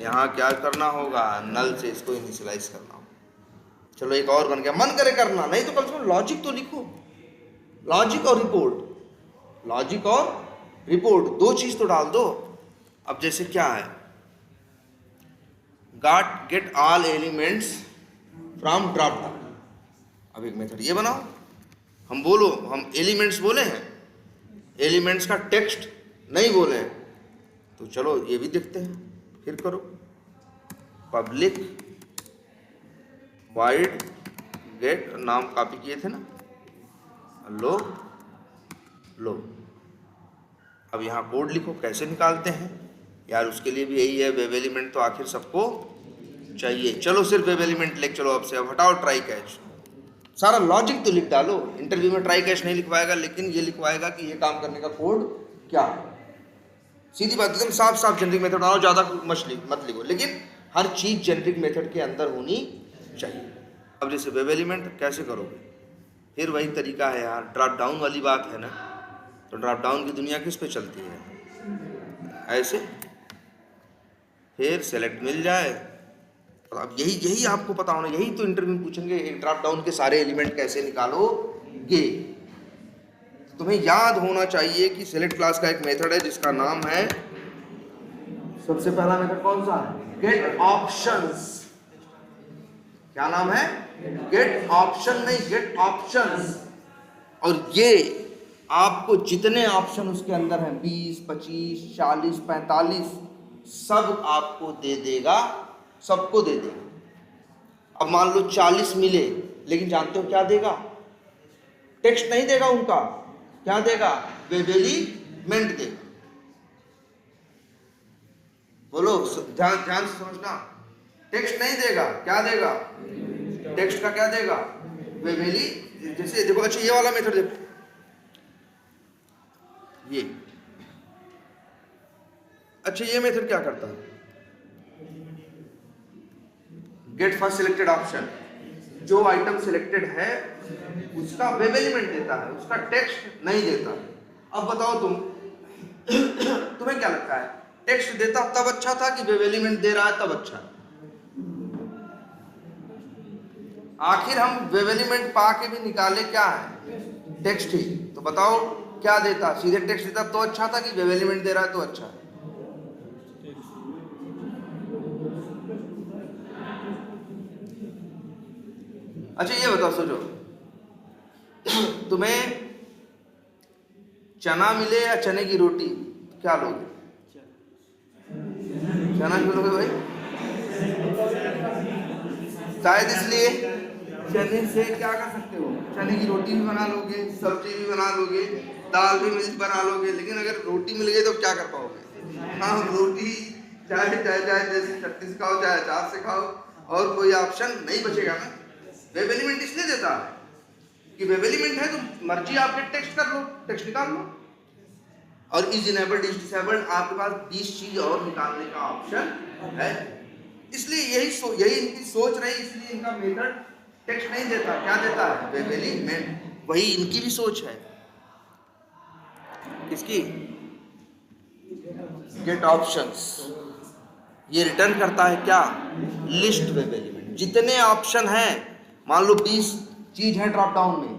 यहाँ क्या करना होगा, नल से इसको इनिशियलाइज करना होगा। चलो एक और बन गया, मन करे करना, नहीं तो कम से कम लॉजिक तो लिखो। लॉजिक और रिपोर्ट, लॉजिक और रिपोर्ट दो चीज तो डाल दो। अब जैसे क्या है, get all elements from drop down. अब एक मेथड ये बनाओ, हम एलिमेंट्स बोले हैं, एलिमेंट्स का टेक्स्ट नहीं बोले हैं, तो चलो ये भी देखते हैं। फिर करो पब्लिक वाइड गेट, नाम कॉपी किए थे ना, लो। अब यहाँ कोड लिखो, कैसे निकालते हैं यार, उसके लिए भी यही है, वेब एलिमेंट तो आखिर सबको चाहिए। चलो सिर्फ वेब एलिमेंट लिख, चलो अब से, अब हटाओ ट्राई कैच, सारा लॉजिक तो लिख डालो। इंटरव्यू में ट्राई कैच नहीं लिखवाएगा, लेकिन ये लिखवाएगा कि ये काम करने का कोड क्या है। सीधी बात, एकदम साफ साफ जेनरिक मेथड बनाओ, ज़्यादा मत लिखो, लेकिन हर चीज़ जेनरिक मेथड के अंदर होनी चाहिए। अब जैसे वेब एलिमेंट कैसे करोगे, फिर वही तरीका है यार, ड्रॉप डाउन वाली बात है ना। तो ड्रॉप डाउन की दुनिया किस पे चलती है, ऐसे, फिर सेलेक्ट मिल जाए। और अब यही आपको पता होना, यही तो इंटरव्यू में पूछेंगे, एक ड्रॉप डाउन के सारे एलिमेंट कैसे निकालोगे। तुम्हें याद होना चाहिए कि सेलेक्ट क्लास का एक मेथड है जिसका नाम है, सबसे पहला मेथड कौन सा है, गेट ऑप्शंस। क्या नाम है, गेट ऑप्शन, नहीं गेट ऑप्शंस। और ये आपको जितने ऑप्शन उसके अंदर हैं, 20, 25, 40, 45, सब आपको दे देगा, सबको दे देगा। अब मान लो 40 मिले, लेकिन जानते हो क्या देगा, टेक्स्ट नहीं देगा उनका, क्या देगा, वेब एलिमेंट देगा। बोलो ध्यान से समझना, टेक्स्ट नहीं देगा, क्या देगा, टेक्स्ट का क्या देगा, वेब एलिमेंट। जैसे देखो, अच्छा ये वाला मेथड देखो, ये अच्छा ये मेथड क्या करता है, गेट फर्स्ट सिलेक्टेड ऑप्शन, जो आइटम सिलेक्टेड है उसका वेब एलिमेंट देता है, उसका टेक्स्ट नहीं देता। अब बताओ तुम्हें क्या लगता है, टेक्स्ट देता तब अच्छा था कि वेब एलिमेंट दे रहा है तब अच्छा? आखिर हम वेब एलिमेंट पा के भी निकाले क्या है, टेक्स्ट ही। तो बताओ क्या देता, सीधे टेक्स्ट देता तो अच्छा था कि वेब एलिमेंट दे रहा है तो अच्छा है? अच्छा ये बताओ, सोचो, तुम्हें चना मिले या चने की रोटी, क्या लोगे? चना क्यों लोगे भाई? शायद इसलिए, चने से क्या कर सकते हो, चने की रोटी भी बना लोगे, सब्जी भी बना लोगे, दाल भी मिल बना लोगे, लेकिन अगर रोटी मिल गई तो क्या कर पाओगे? हाँ, रोटी चाहे जैसे चटनी से खाओ, चाहे अचार से खाओ, और कोई ऑप्शन नहीं बचेगा ना। वेब एलिमेंट इसलिए देता है कि वेब एलिमेंट है तो मर्जी आपके टेक्स्ट कर लो, टेक्स्ट निकाल लो, और इज इनेबल्ड इज डिसेबल्ड, आपके पास 20 चीज और निकालने का ऑप्शन है। इसलिए यही इनकी सोच रही, इसलिए इनका मेथड टेक्स्ट नहीं देता, क्या देता है, वेब एलिमेंट। वही इनकी भी सोच है, किसकी, गेट ऑप्शंस। ये रिटर्न करता है क्या, लिस्ट वेब एलिमेंट। जितने ऑप्शन हैं, मान लो 20 चीज है ड्रॉप डाउन में,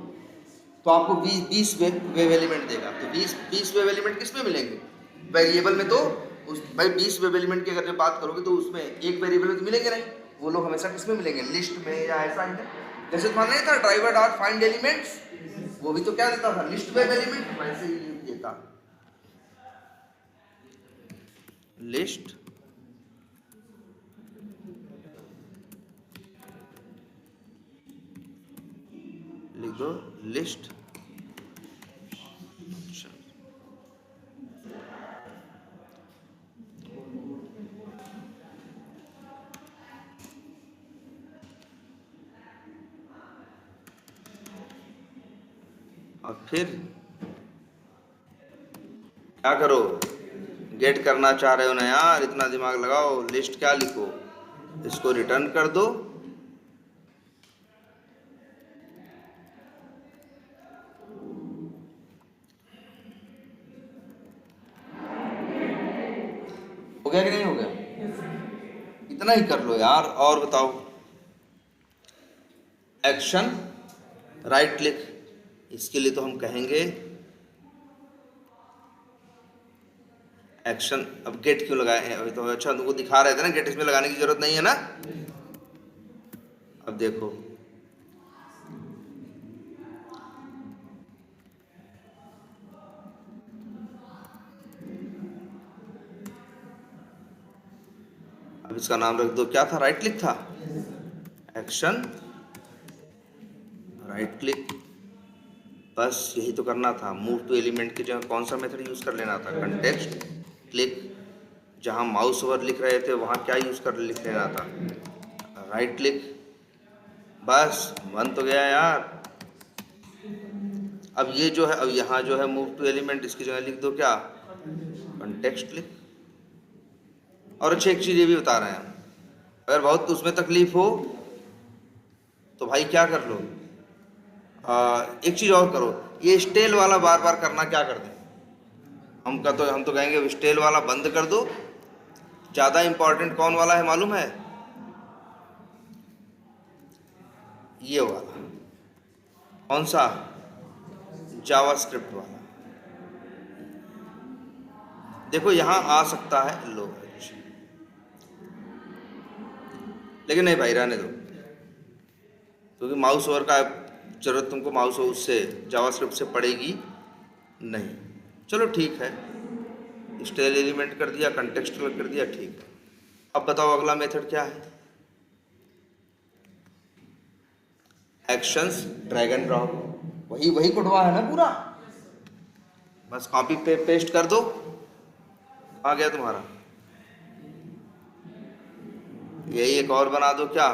तो आपको 20 वेब एलिमेंट देगा। तो 20 वेब एलिमेंट किस में मिलेंगे, वेरिएबल में। तो उस भाई 20 वेब एलिमेंट की अगर जब बात करोगे तो उसमें एक वेरिएबल में तो मिलेंगे नहीं, वो लोग हमेशा किस में मिलेंगे, लिस्ट में, या ऐसा ही है। जैसे तुम्हारा नहीं था ड्राइवर डॉट फाइंड एलिमेंट्स, वो भी तो क्या देता था, लिस्ट वेब एलिमेंट, वैसे ही देता लिस्ट लिख दो, लिस्ट। और फिर क्या करो, गेट करना चाह रहे हो ना यार, इतना दिमाग लगाओ, लिस्ट क्या लिखो, इसको रिटर्न कर दो, हो गया कि नहीं हो गया? इतना ही कर लो यार। और बताओ, एक्शन राइट क्लिक, इसके लिए तो हम कहेंगे एक्शन। अब गेट क्यों लगाए हैं? अभी तो अच्छा तुमको दिखा रहे थे ना, गेट इसमें लगाने की जरूरत नहीं है ना। अब देखो, अब इसका नाम रख दो, क्या था? राइट क्लिक था, एक्शन राइट क्लिक, बस यही तो करना था। मूव टू एलिमेंट की जगह कौन सा मेथड यूज कर लेना था? Context click. जहां माउस ओवर लिख रहे थे वहां क्या यूज कर लिख लेना था? Right click. बस बन तो गया यार। अब ये जो है, अब यहाँ जो है मूव टू एलिमेंट, इसकी जगह लिख दो क्या? Context click. और अच्छी एक चीज ये भी बता रहे हैं, अगर बहुत उसमें तकलीफ हो तो भाई क्या कर लो, एक चीज और करो, ये स्टेल वाला बार बार करना क्या कर दें, हम तो कहेंगे स्टेल वाला बंद कर दो। ज्यादा इंपॉर्टेंट कौन वाला है मालूम है? ये वाला। कौन सा? जावास्क्रिप्ट वाला। देखो यहां आ सकता है लो, लेकिन नहीं भाई रहने दो, क्योंकि माउस ओवर का जरूरत तुमको माउस ओवर से जावास्क्रिप्ट से पड़ेगी नहीं। चलो ठीक है, स्टेल एलिमेंट कर दिया, कंटेक्स्टुअल कर दिया, ठीक है। अब बताओ अगला मेथड क्या है? एक्शंस ड्रैग एंड ड्रॉप, वही कोडवा है ना पूरा, बस कॉपी पे पेस्ट कर दो, आ गया तुम्हारा। यही एक और बना दो क्या,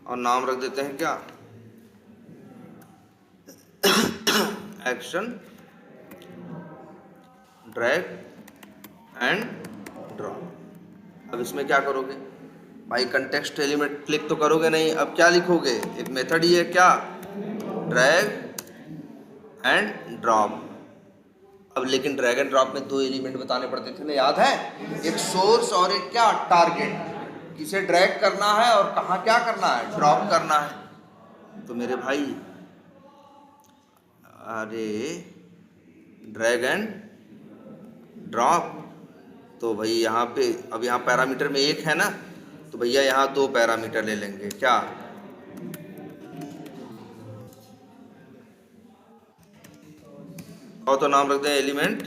और नाम रख देते हैं क्या? Action drag and drop. अब इसमें क्या करोगे भाई? कंटेक्स्ट एलिमेंट क्लिक तो करोगे नहीं, अब क्या लिखोगे? एक मेथड ही है क्या, ड्रैग एंड ड्रॉप। अब लेकिन ड्रैग एंड ड्रॉप में दो एलिमेंट बताने पड़ते थे ना, याद है? एक सोर्स और एक क्या, टारगेट। किसे ड्रैग करना है और कहाँ क्या करना है, ड्रॉप करना है। तो मेरे भाई, अरे ड्रैग एंड ड्रॉप, तो भाई यहाँ पे, अब यहाँ पैरामीटर में एक है ना, तो भैया यहाँ दो पैरामीटर ले लेंगे क्या, और तो नाम रख दें एलिमेंट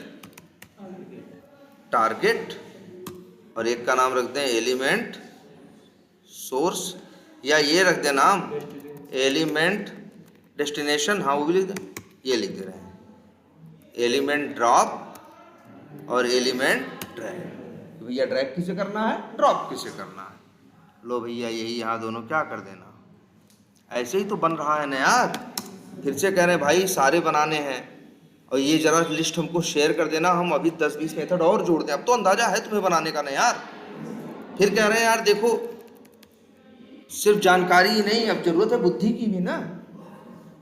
टारगेट, और एक का नाम रख दें एलिमेंट सोर्स, या ये रख दें नाम एलिमेंट डेस्टिनेशन, हाँ वो भी लिख दें, ये लिख दे रहे हैं एलिमेंट ड्रॉप और एलिमेंट ड्रैग। भैया ड्रैग किसे करना है, ड्रॉप किसे करना है, लो भैया यही यहाँ दोनों क्या कर देना। ऐसे ही तो बन रहा है ना यार। फिर से कह रहे हैं भाई सारे बनाने हैं, और ये जरा लिस्ट हमको शेयर कर देना, हम अभी 10-20 मेथड और जोड़ दें। अब तो अंदाजा है तुम्हें बनाने का ना यार। फिर कह रहे हैं यार देखो, सिर्फ जानकारी ही नहीं, अब जरूरत है बुद्धि की भी ना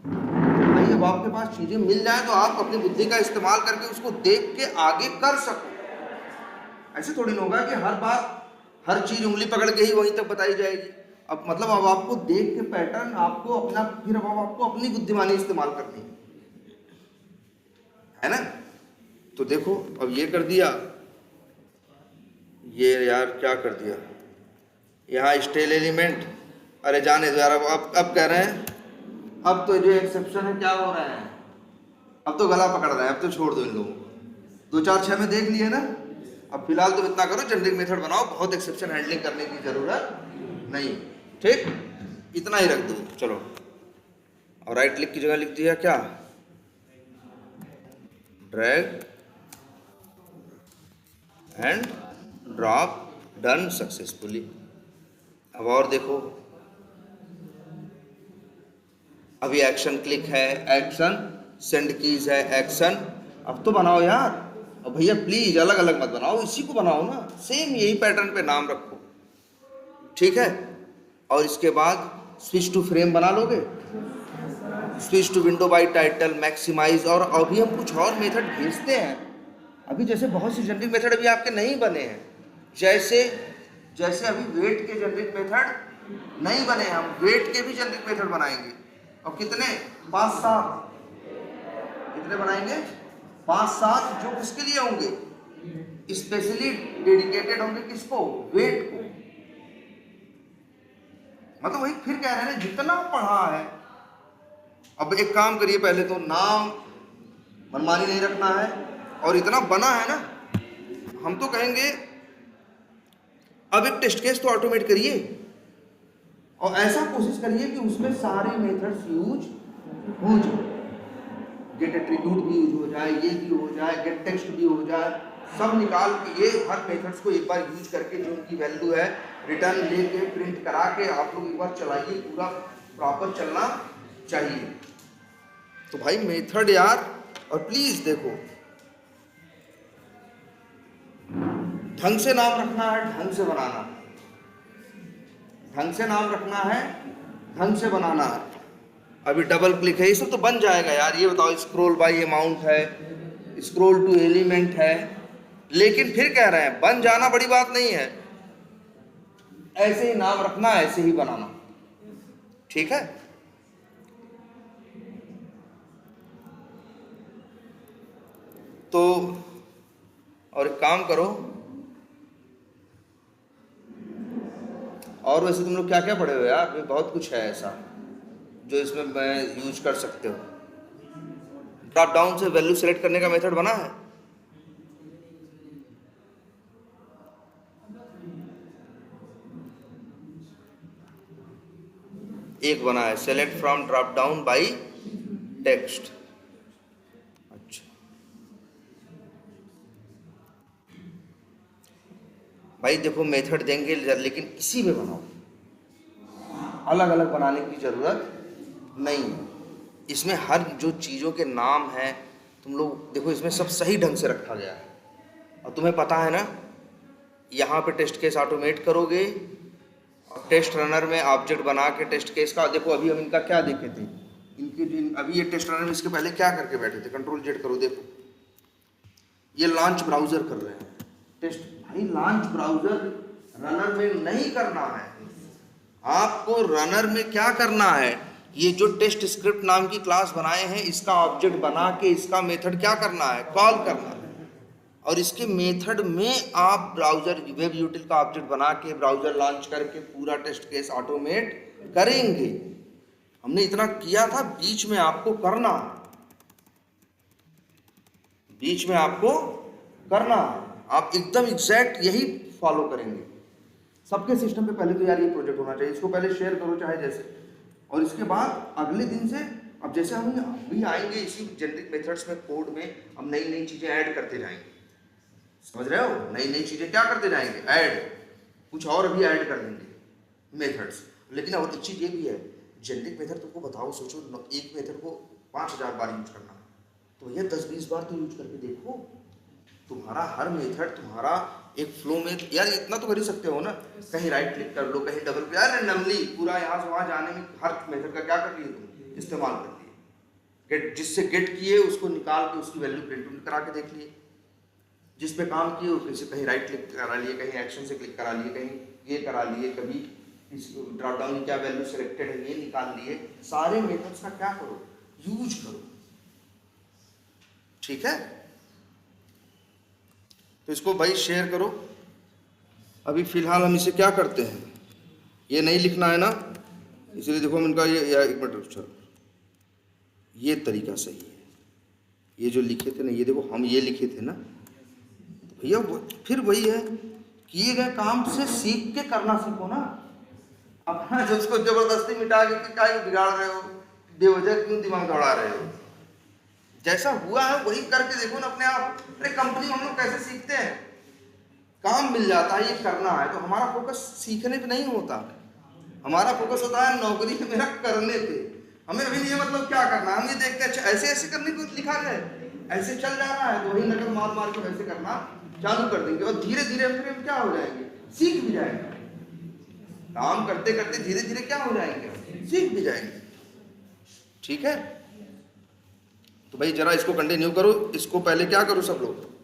भाई। अब आपके पास चीजें मिल जाए तो आप अपनी बुद्धि का इस्तेमाल करके उसको देख के आगे कर सको। ऐसे थोड़ी ना होगा कि हर बार हर चीज उंगली पकड़ के ही वहीं तक बताई जाएगी। अब मतलब अब आपको देख के पैटर्न आपको अपना, फिर अब आपको अपनी बुद्धिमानी इस्तेमाल करनी है ना। तो देखो अब ये कर दिया, ये यार क्या कर दिया, यहाँ स्टेल एलिमेंट, अरे जाने दो यार। अब कह रहे हैं, अब तो जो एक्सेप्शन है क्या हो रहा है, अब तो गला पकड़ रहा है, अब तो छोड़ दो इन लोगों को। 2 4 6 में देख लिए ना, अब फिलहाल तुम इतना करो, जेनरिक मेथड बनाओ, बहुत एक्सेप्शन हैंडलिंग करने की जरूरत नहीं, ठीक, इतना ही रख दो। चलो, और राइट क्लिक की जगह लिख दिया क्या, drag and drop, done successfully. अब और देखो, अभी एक्शन क्लिक है, एक्शन सेंड कीज है, एक्शन। अब तो बनाओ यार। अब भैया प्लीज अलग अलग मत बनाओ, इसी को बनाओ ना, सेम यही पैटर्न पे नाम रखो, ठीक है। और इसके बाद स्विच टू फ्रेम बना लोगे, switch to window by title, maximize. और अभी हम कुछ और मेथड भेजते हैं। अभी जैसे बहुत से जनरिक मेथड अभी आपके नहीं बने हैं, जैसे जैसे अभी वेट के जनरिक मेथड नहीं बने, हम वेट के भी जनरिक मेथड बनाएंगे। और कितने? 5-7। कितने बनाएंगे? 5-7, जो किसके लिए होंगे? स्पेशली डेडिकेटेड होंगे। किसको? वेट को। मतलब वही फिर कह रहे हैं, जितना पढ़ा है। अब एक काम करिए, पहले तो नाम मनमानी नहीं रखना है, और इतना बना है ना, हम तो कहेंगे अब एक टेस्ट केस तो ऑटोमेट करिए, और ऐसा कोशिश करिए कि उसमें सारे मेथड्स यूज हो जाए। गेट एट्रीब्यूट भी यूज हो जाए, ये भी हो जाए, गेट टेक्स्ट भी हो जाए, सब निकाल के ये हर मेथड्स को एक बार यूज करके जो उनकी वैल्यू है रिटर्न लेके प्रिंट करा के आप लोग एक बार चलाइए, पूरा प्रॉपर चलना चाहिए। तो भाई मेथड यार, और प्लीज देखो ढंग से नाम रखना है, ढंग से बनाना, ढंग से नाम रखना है, ढंग से बनाना है। अभी डबल क्लिक है, ये सब तो बन जाएगा यार। ये बताओ, स्क्रॉल बाय अमाउंट है, स्क्रॉल टू एलिमेंट है, लेकिन फिर कह रहे हैं बन जाना बड़ी बात नहीं है, ऐसे ही नाम रखना, ऐसे ही बनाना, ठीक है। तो और एक काम करो, और वैसे तुम लोग क्या क्या पढ़े हो यार? बहुत कुछ है ऐसा जो इसमें यूज कर सकते हो। ड्रॉप डाउन से वैल्यू सेलेक्ट करने का मेथड बना है? एक बना है, select from drop down by text. अच्छा, भाई देखो मेथड देंगे लेकिन इसी में बनाओ, अलग अलग बनाने की जरूरत नहीं है। इसमें हर जो चीज़ों के नाम हैं तुम लोग देखो, इसमें सब सही ढंग से रखा गया है। और तुम्हें पता है ना, यहाँ पे टेस्ट केस ऑटोमेट करोगे, और टेस्ट रनर में ऑब्जेक्ट बना के टेस्ट केस का, देखो अभी हम इनका क्या देखे थे, इनके जो अभी ये टेस्ट रनर में इसके पहले क्या करके बैठे थे, कंट्रोल जेड करो, देखो ये लॉन्च ब्राउजर कर रहे हैं टेस्ट। भाई लॉन्च ब्राउजर रनर में नहीं करना है, आपको रनर में क्या करना है, ये जो टेस्ट स्क्रिप्ट नाम की क्लास बनाए हैं इसका ऑब्जेक्ट बना के इसका मेथड क्या करना है, कॉल करना है। और इसके मेथड में आप ब्राउजर वेब यूटिल का ऑब्जेक्ट बना के ब्राउजर लॉन्च करके पूरा टेस्ट केस ऑटोमेट करेंगे। हमने इतना किया था, बीच में आपको करना, बीच में आपको करना, आप एकदम एग्जैक्ट यही फॉलो करेंगे। सबके सिस्टम पे पहले तो यार ये प्रोजेक्ट होना चाहिए, इसको पहले शेयर करो चाहे जैसे, और इसके बाद अगले दिन से अब जैसे हम अभी आएंगे इसी जेनेरिक मेथड्स में, कोड में हम नई नई चीजें ऐड करते जाएंगे, समझ रहे हो? नई नई चीजें क्या करते जाएंगे, ऐड, कुछ और भी ऐड कर देंगे मेथड्स। लेकिन और एक चीज ये भी है, जेनेरिक मेथड तुमको बताओ, सोचो एक मेथड को 5000 बार यूज करना, तो भैया 10-20 बार तो यूज करके देखो, तुम्हारा हर मेथड तुम्हारा एक फ्लो में, यार इतना तो कर ही सकते हो ना, कहीं राइट क्लिक कर लो, कहीं डबल क्लिक, यार रैंडमली पूरा यहाँ से वहाँ जाने में हर मेथड का क्या कर लिए तुम, इस्तेमाल कर लिए। गेट, जिससे गेट किए उसको निकाल के उसकी वैल्यू प्रिंट करा के देख लिए, जिस पे काम किए उससे कहीं राइट क्लिक करा लिए, कहीं एक्शन से क्लिक करा लिए, कहीं ये करा लिए, कभी इस ड्रॉप डाउन क्या वैल्यू सिलेक्टेड है ये निकाल लिए। सारे मेथड्स का क्या करो, यूज करो, ठीक है। तो इसको भाई शेयर करो। अभी फिलहाल हम इसे क्या करते हैं, ये नहीं लिखना है ना, इसलिए देखो हम इनका एक मिनट चलो, ये तरीका सही है, ये जो लिखे थे ना, ये देखो हम ये लिखे थे ना, तो भैया फिर वही है, किए गए काम से सीख के करना सीखो ना। अपना जो उसको जबरदस्ती मिटा के क्या बिगाड़ रहे हो, बेवजह क्यों दिमाग दौड़ा रहे हो, जैसा हुआ है वही करके देखो ना अपने आप। अरे कंपनी हम लोग कैसे सीखते हैं, काम मिल जाता है ये करना है, तो हमारा फोकस सीखने पे नहीं होता, हमारा फोकस होता है नौकरी के मेरा करने पे। हमें अभी ये मतलब क्या करना है, हम ये देखते हैं अच्छा ऐसे ऐसे करने को लिखा है, ऐसे चल जा रहा है तो वही नकल मार मार के वैसे करना चालू कर देंगे और धीरे धीरे फिर हम क्या हो जाएंगे, सीख भी जाएंगे। काम करते करते धीरे धीरे क्या हो जाएंगे, सीख भी जाएंगे। ठीक है, तो भाई जरा इसको कंटिन्यू करो, इसको पहले क्या करो सब लोग,